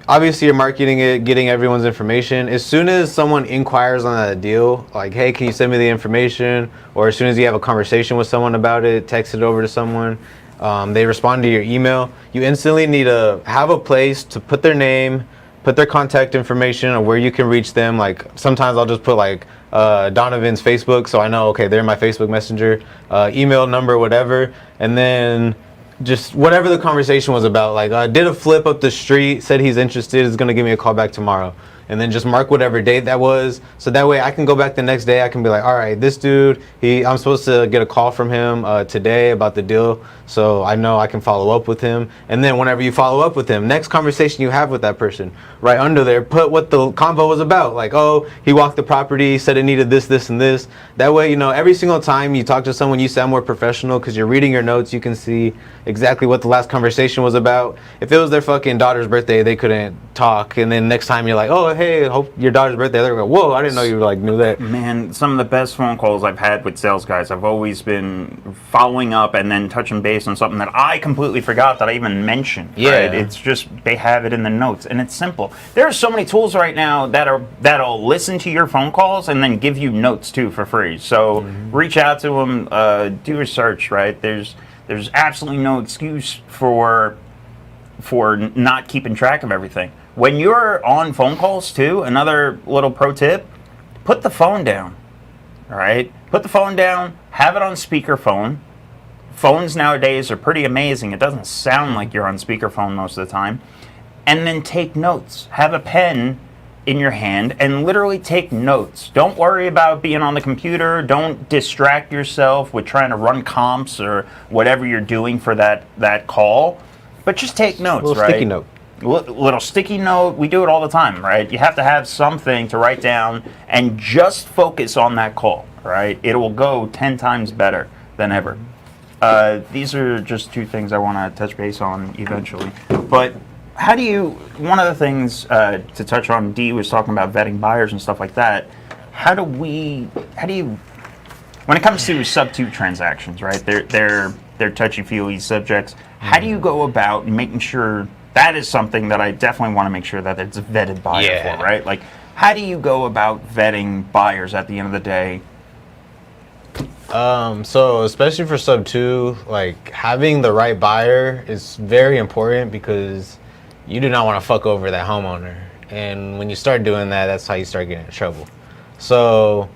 obviously you're marketing it, getting everyone's information. As soon as someone inquires on that deal, like, hey, can you send me the information? Or as soon as you have a conversation with someone about it, text it over to someone, they respond to your email, you instantly need to have a place to put their name, put their contact information, or where you can reach them. Like, sometimes I'll just put like Donovan's Facebook, so I know, okay, they're in my Facebook Messenger, email number, whatever, and then just whatever the conversation was about. Like, I did a flip up the street, said he's interested, is gonna give me a call back tomorrow. And then just mark whatever date that was, so that way I can go back the next day. I can be like, all right, this dude, I'm supposed to get a call from him today about the deal, so I know I can follow up with him. And then whenever you follow up with him, next conversation you have with that person, right under there, put what the convo was about. Like, oh, he walked the property, said it needed this, this, and this. That way, you know, every single time you talk to someone, you sound more professional because you're reading your notes. You can see exactly what the last conversation was about. If it was their fucking daughter's birthday, they couldn't talk, and then next time you're like, oh, hey, hope your daughter's birthday. They're like, whoa, I didn't know you like knew that. Man, some of the best phone calls I've had with sales guys, I've always been following up and then touching base on something that I completely forgot that I even mentioned. Yeah. Right? It's just, they have it in the notes, and it's simple. There are so many tools right now that'll listen to your phone calls and then give you notes too for free. So reach out to them, do a search, right? There's absolutely no excuse for not keeping track of everything. When you're on phone calls too, another little pro tip, put the phone down, all right? Put the phone down, have it on speakerphone, Phones nowadays are pretty amazing. It doesn't sound like you're on speakerphone most of the time. And then take notes. Have a pen in your hand and literally take notes. Don't worry about being on the computer. Don't distract yourself with trying to run comps or whatever you're doing for that call. But just take notes, little right? sticky note. Little sticky note. We do it all the time, right? You have to have something to write down and just focus on that call, right? It will go 10 times better than ever. These are just two things I want to touch base on eventually. But how do you, one of the things to touch on, Dee was talking about vetting buyers and stuff like that. How do you, when it comes to sub-2 transactions, right? They're touchy-feely subjects. How do you go about making sure that is something that I definitely want to make sure that it's a vetted buyer for, right? Like, how do you go about vetting buyers at the end of the day? So especially for sub-2, like having the right buyer is very important because you do not want to fuck over that homeowner. And when you start doing that, that's how you start getting in trouble. So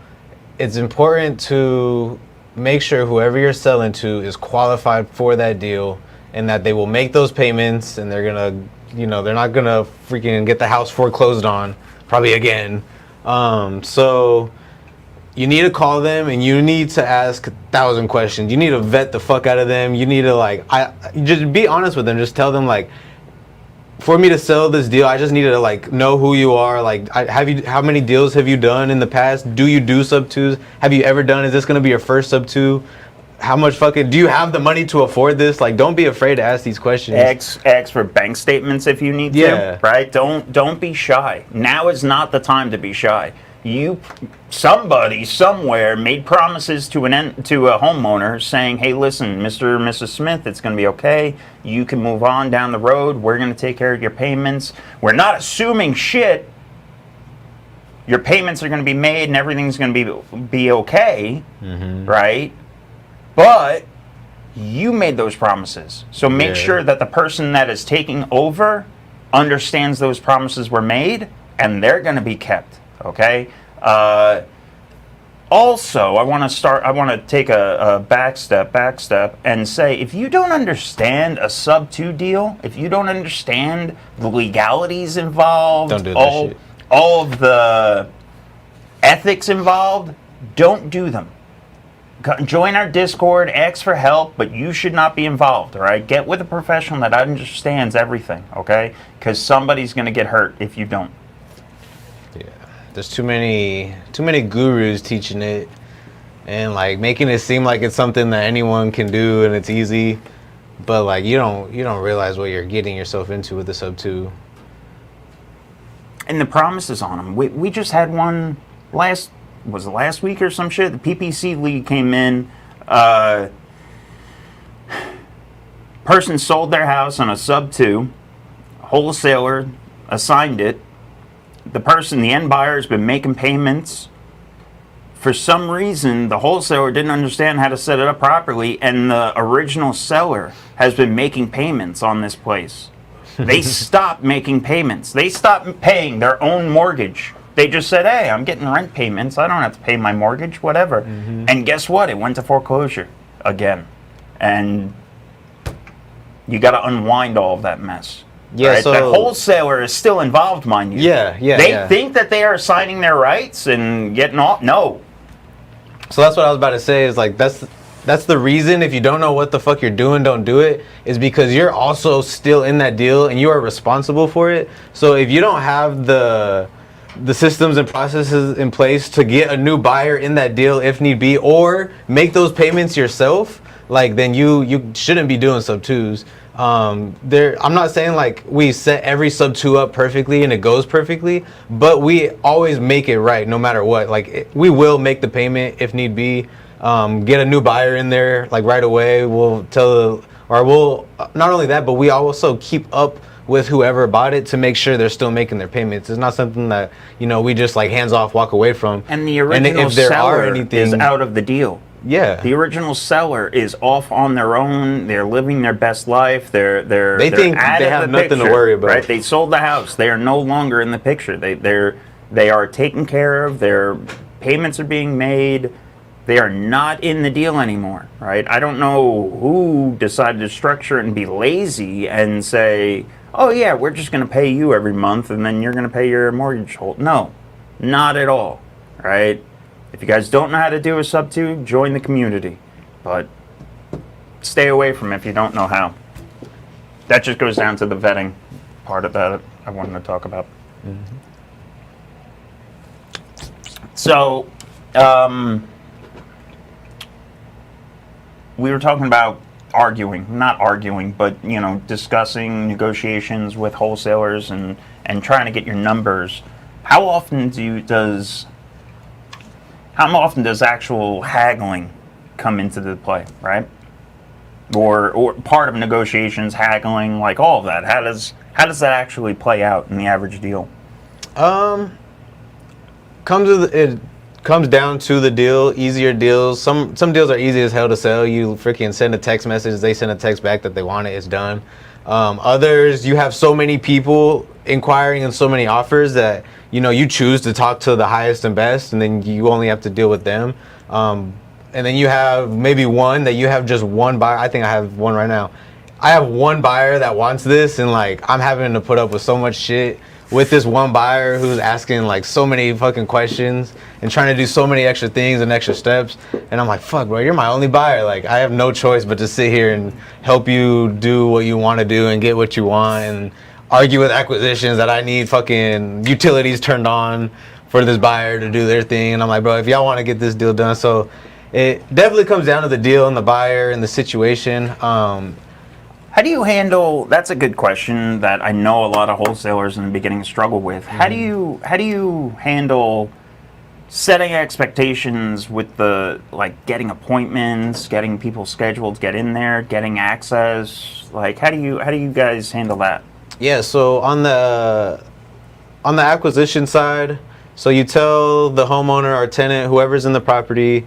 it's important to make sure whoever you're selling to is qualified for that deal and that they will make those payments and they're gonna, they're not gonna freaking get the house foreclosed on probably again. So you need to call them and you need to ask 1,000 questions. You need to vet the fuck out of them. You need to just be honest with them. Just tell them like, for me to sell this deal, I just need to like know who you are. Like, how many deals have you done in the past? Do you do sub-2s? Have you ever done? Is this gonna be your first sub-2? How much do you have the money to afford this? Like, don't be afraid to ask these questions. Ask for bank statements if you need to, right? Don't be shy. Now is not the time to be shy. Somebody somewhere made promises to a homeowner saying, hey, listen, Mr. and Mrs. Smith, it's going to be okay. You can move on down the road. We're going to take care of your payments. We're not assuming shit. Your payments are going to be made and everything's going to be okay, right? But you made those promises. So make sure that the person that is taking over understands those promises were made and they're going to be kept. Okay. Also, I want to take a back step and say, if you don't understand a sub-2 deal, if you don't understand the legalities involved, don't do that shit. All of the ethics involved, don't do them. Join our Discord, ask for help, but you should not be involved, all right? Get with a professional that understands everything, okay? Because somebody's going to get hurt if you don't. Yeah, there's too many gurus teaching it and like making it seem like it's something that anyone can do and it's easy, but like you don't realize what you're getting yourself into with the sub-2. And the promises on them. We just had one last week or some shit? The PPC league came in. Person sold their house on a sub-2. Wholesaler assigned it. The end buyer has been making payments. For some reason, the wholesaler didn't understand how to set it up properly, and the original seller has been making payments on this place. They stopped making payments. They stopped paying their own mortgage. They just said, hey, I'm getting rent payments. I don't have to pay my mortgage, whatever. And guess what? It went to foreclosure again. And you got to unwind all of that mess. Yeah, right? so the wholesaler is still involved, mind you. They think that they are assigning their rights and getting off. No. So that's what I was about to say is like that's the reason if you don't know what the fuck you're doing, don't do it, is because you're also still in that deal and you are responsible for it. So if you don't have the systems and processes in place to get a new buyer in that deal if need be, or make those payments yourself, like then you shouldn't be doing sub-2s. I'm not saying like we set every sub-2 up perfectly and it goes perfectly, but we always make it right no matter what. Like we will make the payment if need be, get a new buyer in there like right away. We'll not only that, but we also keep up with whoever bought it to make sure they're still making their payments. It's not something that we just like hands off walk away from. And the original seller is out of the deal. Yeah, the original seller is off on their own. They're living their best life. They think they have nothing to worry about. Right? They sold the house. They are no longer in the picture. They are taken care of. Their payments are being made. They are not in the deal anymore, right? I don't know who decided to structure it and be lazy and say, oh yeah, we're just going to pay you every month and then you're going to pay your mortgage hold. No, not at all, right? If you guys don't know how to do a sub-2, join the community, but stay away from it if you don't know how. That just goes down to the vetting part of that I wanted to talk about. Mm-hmm. So, we were talking about not arguing, but, you know, discussing negotiations with wholesalers and trying to get your numbers. How often does actual haggling come into the play, right? Or part of negotiations, haggling, like all of that. How does that actually play out in the average deal? It comes down to the deal. Easier deals. Some deals are easy as hell to sell. You freaking send a text message, they send a text back that they want it, it's done. Others, you have so many people inquiring and so many offers that, you know, you choose to talk to the highest and best, and then you only have to deal with them. And then you have maybe one that you have just one buyer. I think I have one right now. I have one buyer that wants this, and like I'm having to put up with so much shit with this one buyer who's asking like so many fucking questions and trying to do so many extra things and extra steps. And I'm like, fuck, bro, you're my only buyer. Like, I have no choice but to sit here and help you do what you want to do and get what you want and argue with acquisitions that I need fucking utilities turned on for this buyer to do their thing. And I'm like, bro, if y'all want to get this deal done. So it definitely comes down to the deal and the buyer and the situation. How do you handle? That's a good question that I know a lot of wholesalers in the beginning struggle with. How do you handle setting expectations with the, like, getting appointments, getting people scheduled, get in there, getting access? Like, how do you guys handle that? Yeah, so on the acquisition side, so you tell the homeowner or tenant, whoever's in the property,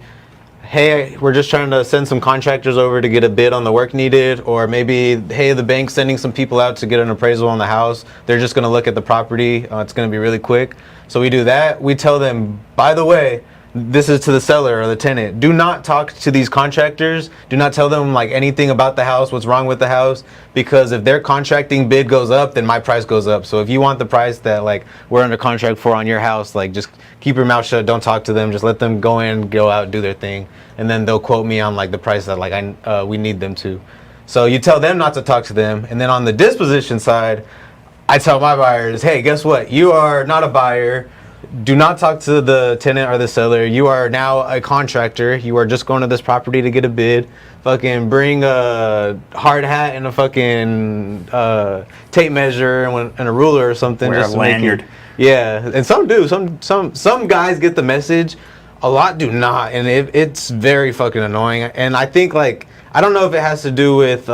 hey, we're just trying to send some contractors over to get a bid on the work needed, or maybe, hey, the bank's sending some people out to get an appraisal on the house. They're just going to look at the property. It's going to be really quick. So we do that. We tell them, by the way, this is to the seller or the tenant. Do not talk to these contractors. Do not tell them like anything about the house, what's wrong with the house, because if their contracting bid goes up, then my price goes up. So if you want the price that like we're under contract for on your house, like just keep your mouth shut. Don't talk to them. Just let them go in, go out, do their thing, and then they'll quote me on like the price that like we need them to. So you tell them not to talk to them, and then on the disposition side, I tell my buyers, hey, guess what? You are not a buyer. Do not talk to the tenant or the seller. You are now a contractor. You are just going to this property to get a bid. Fucking bring a hard hat and a fucking tape measure and a ruler or something. Wear just a lanyard. Yeah, and some do. Some guys get the message. A lot do not, and it's very fucking annoying. And I think like I don't know if it has to do with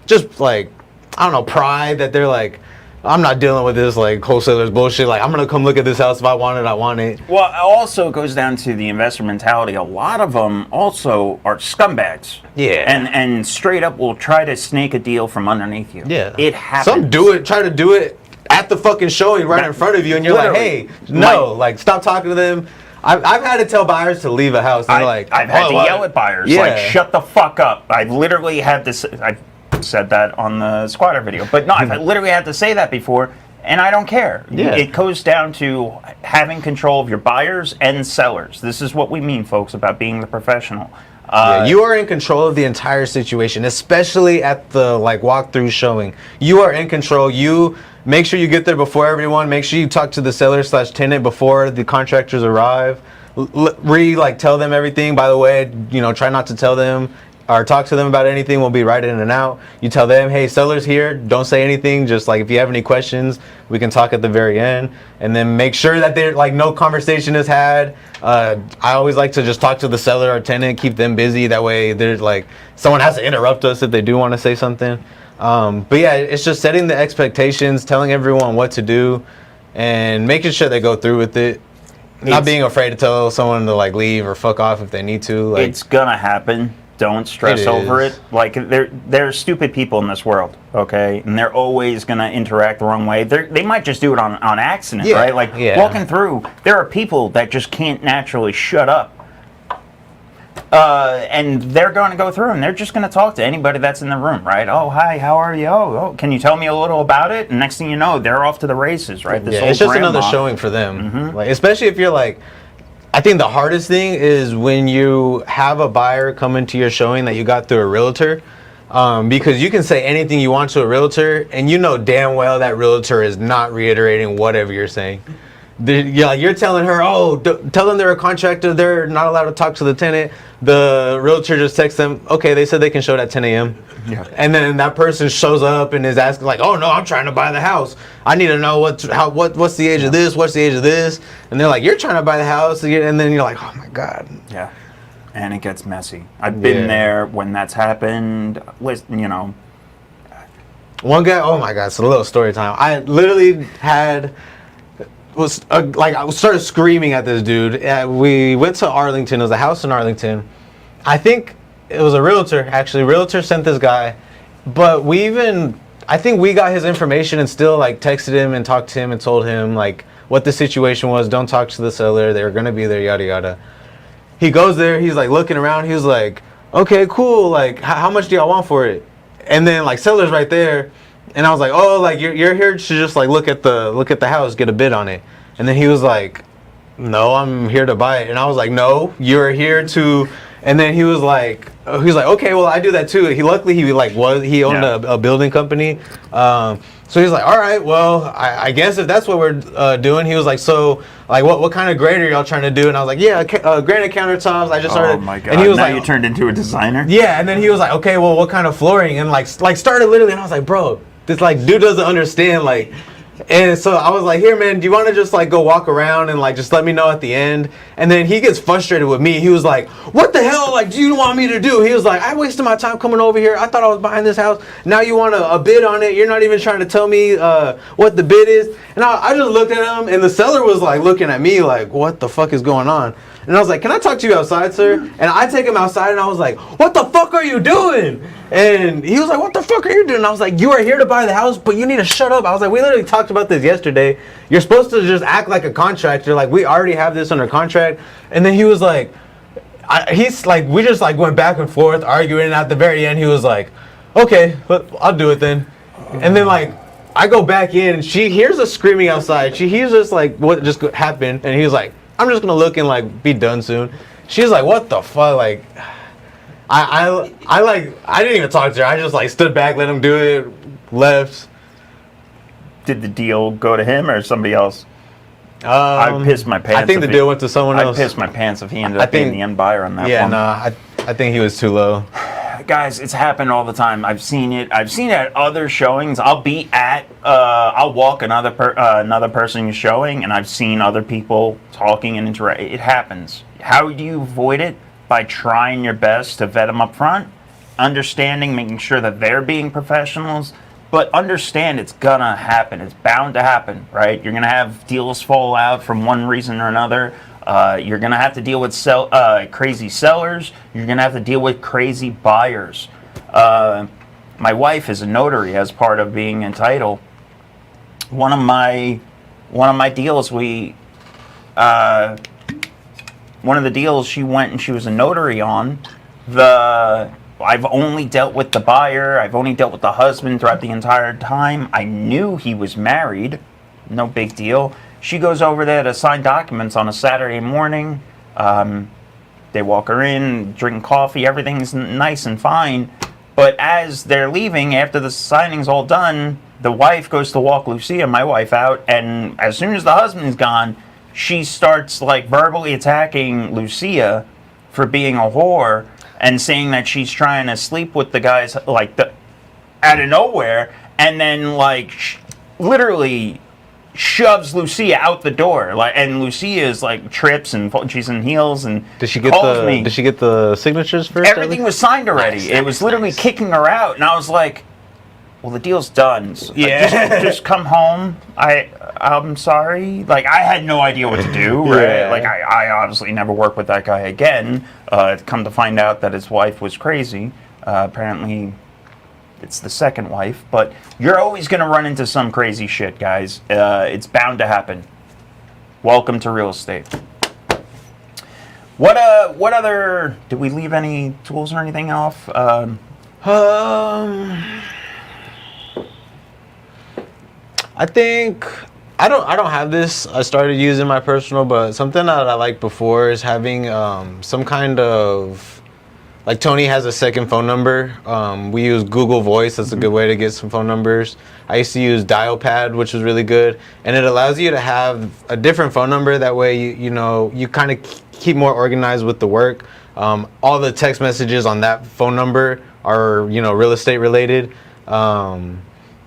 just like I don't know pride that they're like, I'm not dealing with this like wholesalers bullshit. Like I'm gonna come look at this house if I want it, I want it. Well, it also goes down to the investor mentality. A lot of them also are scumbags. Yeah. And straight up will try to snake a deal from underneath you. Yeah. It happens. Some try to do it at the fucking showing right in front of you, and you're like, hey, no, like stop talking to them. I've had to tell buyers to leave a house. They're like, I've had to yell at buyers, like, shut the fuck up. I've literally had to. I've said that on the squatter video, but no, I've literally had to say that before, and I don't care. Yeah. It goes down to having control of your buyers and sellers. This is what we mean, folks, about being the professional. Yeah, you are in control of the entire situation, especially at the like walkthrough showing. You are in control. You make sure you get there before everyone. Make sure you talk to the seller/tenant before the contractors arrive. Tell them everything. By the way, try not to tell them or talk to them about anything. We'll be right in and out. You tell them, hey, seller's here. Don't say anything. Just like if you have any questions, we can talk at the very end. And then make sure that they're like no conversation is had. I always like to just talk to the seller or tenant, keep them busy. That way there's like someone has to interrupt us if they do want to say something. But yeah, it's just setting the expectations, telling everyone what to do, and making sure they go through with it. Not being afraid to tell someone to like leave or fuck off if they need to. Like, it's gonna happen. Don't stress over it. Like there's stupid people in this world, okay, and they're always gonna interact the wrong way. They might just do it on accident, right? Like walking through, there are people that just can't naturally shut up. And they're going to go through and they're just going to talk to anybody that's in the room, right? Oh, hi, how are you? Oh, can you tell me a little about it? And next thing you know, they're off to the races, right? This it's just another showing for them. Like, especially if you're like, I think the hardest thing is when you have a buyer come into your showing that you got through a realtor. Because you can say anything you want to a realtor, and you know damn well that realtor is not reiterating whatever you're saying. You're telling her, tell them they're a contractor, they're not allowed to talk to the tenant. The realtor just texts them, okay, they said they can show it at 10 a.m. Yeah. And then that person shows up and is asking like, oh no, I'm trying to buy the house. I need to know what's the age of this, what's the age of this. And they're like, you're trying to buy the house, and then you're like, oh my God. Yeah. And it gets messy. I've been there when that's happened. You know, one guy. Oh my God! It's a little story time. I literally I started screaming at this dude. We went to Arlington. It was a house in Arlington. I think it was a realtor. Actually, realtor sent this guy, but I think we got his information and still like texted him and talked to him and told him like what the situation was. Don't talk to the seller. They're gonna be there. Yada yada. He goes there, he's like looking around, he's like, okay, cool, like how much do y'all want for it? And then like seller's right there, and I was like, oh, like you're here to just like look at the house, get a bid on it. And then he was like, no, I'm here to buy it. And I was like, no, you're here to. And then he was like, okay, well I do that too. He owned a building company. So he's like, all right, well, I guess if that's what we're doing. He was like, so, like, what kind of grade are y'all trying to do? And I was like, yeah, granite countertops. I just started. Oh my God! And he was now you turned into a designer. Yeah, and then he was like, okay, well, what kind of flooring? And like started literally, and I was like, bro, this like dude doesn't understand like. And so I was like, here, man, do you want to just like go walk around and like just let me know at the end? And then he gets frustrated with me. He was like, what the hell like do you want me to do? He was like, I wasted my time coming over here. I thought I was buying this house. Now you want a bid on it. You're not even trying to tell me what the bid is. And I just looked at him, and the seller was like looking at me like, what the fuck is going on? And I was like, can I talk to you outside, sir? And I take him outside, and I was like, what the fuck are you doing? And he was like, what the fuck are you doing? And I was like, you are here to buy the house, but you need to shut up. I was like, we literally talked about this yesterday. You're supposed to just act like a contractor. Like, we already have this under contract. And then he was like, we just like went back and forth arguing. And at the very end, he was like, okay, I'll do it then. And then like, I go back in, and she hears us screaming outside. She hears us like, what just happened? And he was like, I'm just gonna look and like be done soon. She's like, what the fuck? Like, I didn't even talk to her. I just like stood back, let him do it, left. Did the deal go to him or somebody else? I pissed my pants. I think the deal went to someone else. I pissed my pants if he ended up being the end buyer on that one. Yeah, no, I think he was too low. Guys, it's happened all the time. I've seen it. I've seen it at other showings. I'll walk another person showing, and I've seen other people talking and interacting. It happens. How do you avoid it? By trying your best to vet them up front, understanding, making sure that they're being professionals, but understand it's gonna happen. It's bound to happen, right? You're gonna have deals fall out from one reason or another. You're going to have to deal with crazy sellers. You're going to have to deal with crazy buyers. My wife is a notary as part of being in title. One of my deals, one of the deals she went and she was a notary on, I've only dealt with the buyer. I've only dealt with the husband throughout the entire time. I knew he was married. No big deal. She goes over there to sign documents on a Saturday morning. They walk her in, drink coffee, everything's nice and fine. But as they're leaving, after the signing's all done, the wife goes to walk Lucia, my wife, out. And as soon as the husband's gone, she starts like verbally attacking Lucia for being a whore and saying that she's trying to sleep with the guys like out of nowhere. And then like literally shoves Lucia out the door, like, and Lucia is like trips and she's in heels and Did she get the signatures first? Everything was signed already. It was literally kicking her out, and I was like, "Well, the deal's done. So, just come home. I'm sorry. Like, I had no idea what to do. Right? Yeah. Like, I obviously never work with that guy again. Come to find out that his wife was crazy. Apparently. It's the second wife, but you're always going to run into some crazy shit, guys. It's bound to happen. Welcome to real estate. What other? Did we leave any tools or anything off? I think I don't have this. I started using my personal, but something that I liked before is having some kind of, like Tony has a second phone number. We use Google Voice. That's a good way to get some phone numbers. I used to use DialPad, which was really good, and it allows you to have a different phone number. That way, you kind of keep more organized with the work. All the text messages on that phone number are real estate related.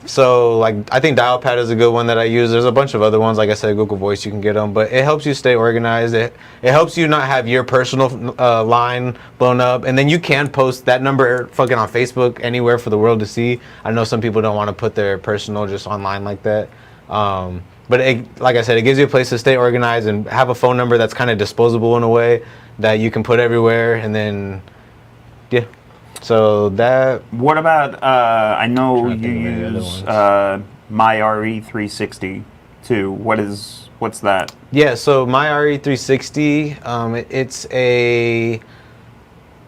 So like I think DialPad is a good one that I use. There's a bunch of other ones, like I said, Google Voice, you can get them, but it helps you stay organized. It helps you not have your personal line blown up, and then you can post that number fucking on Facebook anywhere for the world to see. I know some people don't want to put their personal just online like that, but like I said, it gives you a place to stay organized and have a phone number that's kind of disposable in a way that you can put everywhere, and then yeah. So that. What about? I know you use my RE360 too. What's that? Yeah. So my RE360, it's a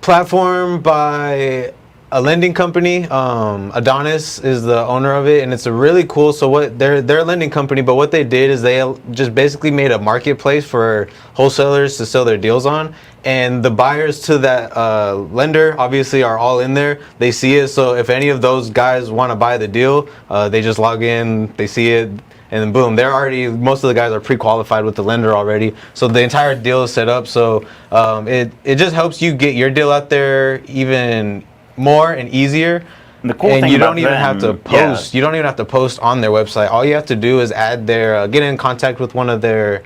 platform by a lending company. Adonis is the owner of it, and it's a really cool. So what they're a lending company, but what they did is they just basically made a marketplace for wholesalers to sell their deals on. And the buyers to that lender obviously are all in there. They see it. So if any of those guys want to buy the deal, they just log in, they see it, and then boom, most of the guys are pre-qualified with the lender already. So the entire deal is set up. So it just helps you get your deal out there even more and easier. And the cool and thing you about don't even have to post. Yeah. You don't even have to post on their website. All you have to do is add their get in contact with one of their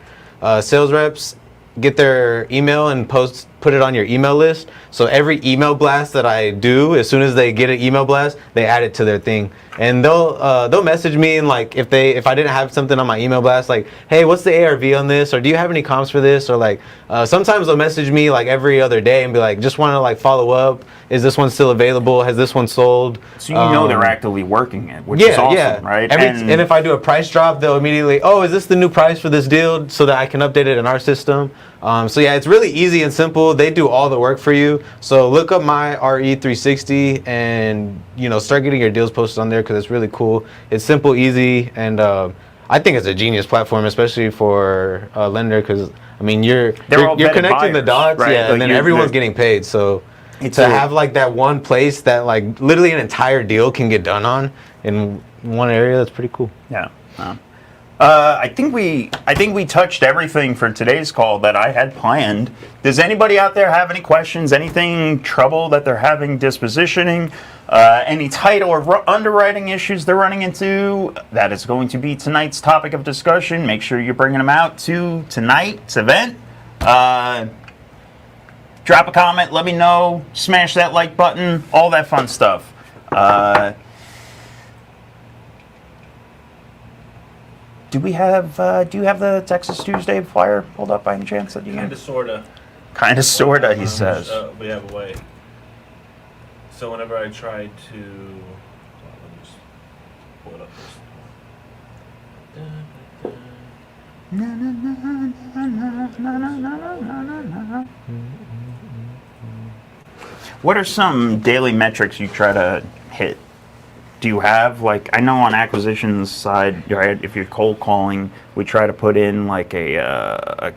sales reps, get their email and put it on your email list. So every email blast that I do, as soon as they get an email blast, they add it to their thing. And they'll message me, and like if I didn't have something on my email blast, like, hey, what's the ARV on this, or do you have any comps for this, or like sometimes they'll message me like every other day and be like, just want to like follow up. Is this one still available? Has this one sold? So they're actively working it, which is awesome, right? And if I do a price drop, they'll immediately, oh, is this the new price for this deal, so that I can update it in our system. So yeah, it's really easy and simple. They do all the work for you. So look up my RE360 and start getting your deals posted on there, because it's really cool. It's simple, easy, and I think it's a genius platform, especially for a lender, because I mean you're connecting buyers, the dots, right? And then everyone's getting paid. So to have like that one place that like literally an entire deal can get done on in one area, that's pretty cool. Yeah. I think we touched everything for today's call that I had planned. Does anybody out there have any questions? Anything trouble that they're having dispositioning? Any title or underwriting issues they're running into? That is going to be tonight's topic of discussion. Make sure you're bringing them out to tonight's event. Drop a comment. Let me know. Smash that like button. All that fun stuff. Do you have the Texas Tuesday flyer pulled up by any chance? Kinda sorta. Kinda sorta, he says. We have a way. So whenever I try to, let me just pull it up first. What are some daily metrics you try to hit? Do you have, like, I know on acquisitions side, right, if you're cold calling, we try to put in like a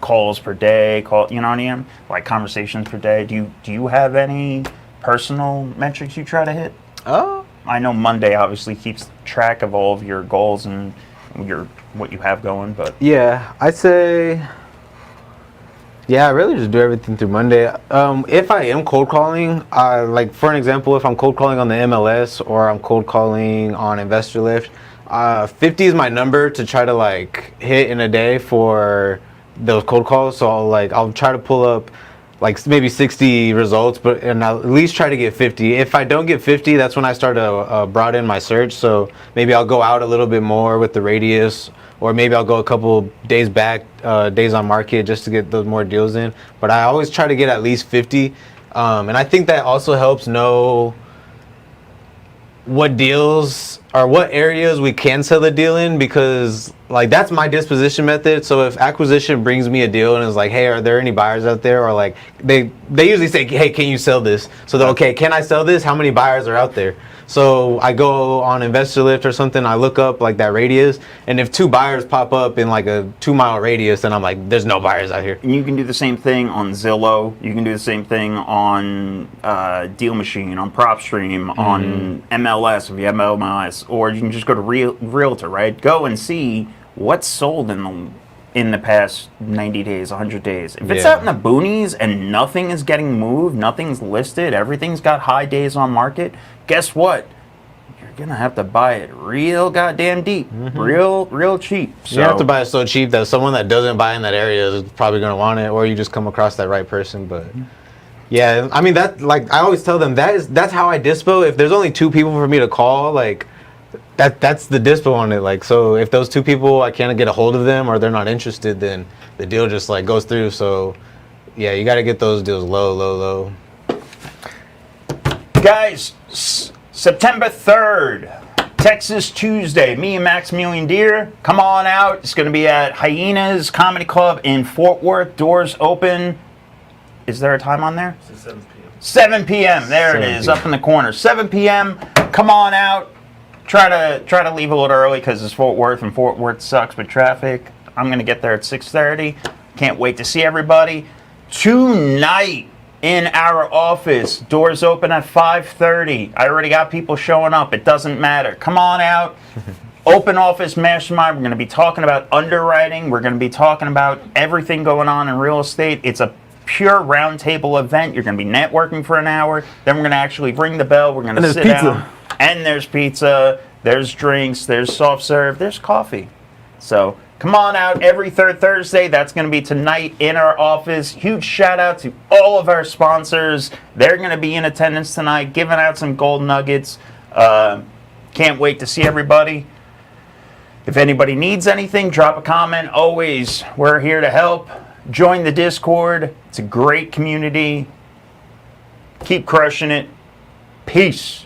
calls per day, you know what I mean? Like conversations per day. Do you have any personal metrics you try to hit? Oh. I know Monday obviously keeps track of all of your goals and what you have going, but yeah, I'd say. Yeah, I really just do everything through Monday. If I am cold calling, like for an example, if I'm cold calling on the MLS or I'm cold calling on Investor Lift, 50 is my number to try to like hit in a day for those cold calls. So I'll try to pull up like maybe 60 results, and I'll at least try to get 50. If I don't get 50, that's when I start to broaden my search. So maybe I'll go out a little bit more with the radius, or maybe I'll go a couple days back, days on market, just to get those more deals in. But I always try to get at least 50. And I think that also helps know what deals or what areas we can sell the deal in, because like that's my disposition method. So if acquisition brings me a deal and is like, hey, are there any buyers out there, or like they usually say, hey, can you sell this? So they're okay, can I sell this? How many buyers are out there? So I go on Investor Lift or something, I look up like that radius, and if 2 buyers pop up in like a 2-mile radius, then I'm like, there's no buyers out here. And you can do the same thing on Zillow. You can do the same thing on DealMachine, on PropStream, on MLS if you have MLS, or you can just go to Realtor, right? Go and see what's sold in the past 90 days, 100 days. If it's out in the boonies and nothing is getting moved, nothing's listed, everything's got high days on market, guess what? You're gonna have to buy it real goddamn deep, real cheap. So You have to buy it so cheap that someone that doesn't buy in that area is probably gonna want it, or you just come across that right person. But yeah, I mean that, like I always tell them, that's how I dispo. If there's only 2 people for me to call, like that's the dispo on it. Like, so if those 2 people I can't get a hold of them or they're not interested, then the deal just like goes through. So yeah, you got to get those deals low. Guys, September 3rd, Texas Tuesday, me and Maximilian Deer, come on out. It's going to be at Hyenas Comedy Club in Fort Worth. Doors open. Is there a time on there? It's 7 p.m. 7 p.m. There 7 it is, p.m. up in the corner. 7 p.m. Come on out. Try to leave a little early because it's Fort Worth, and Fort Worth sucks with traffic. I'm going to get there at 6:30. Can't wait to see everybody. Tonight in our office, doors open at 5:30. I already got people showing up. It doesn't matter. Come on out. Open office mastermind. We're going to be talking about underwriting. We're going to be talking about everything going on in real estate. It's a pure roundtable event. You're going to be networking for an hour. Then we're going to actually ring the bell. We're going to sit down. And there's pizza, there's drinks, there's soft serve, there's coffee. So come on out every third Thursday. That's going to be tonight in our office. Huge shout out to all of our sponsors. They're going to be in attendance tonight, giving out some gold nuggets. Can't wait to see everybody. If anybody needs anything, drop a comment. Always, we're here to help. Join the Discord. It's a great community. Keep crushing it. Peace.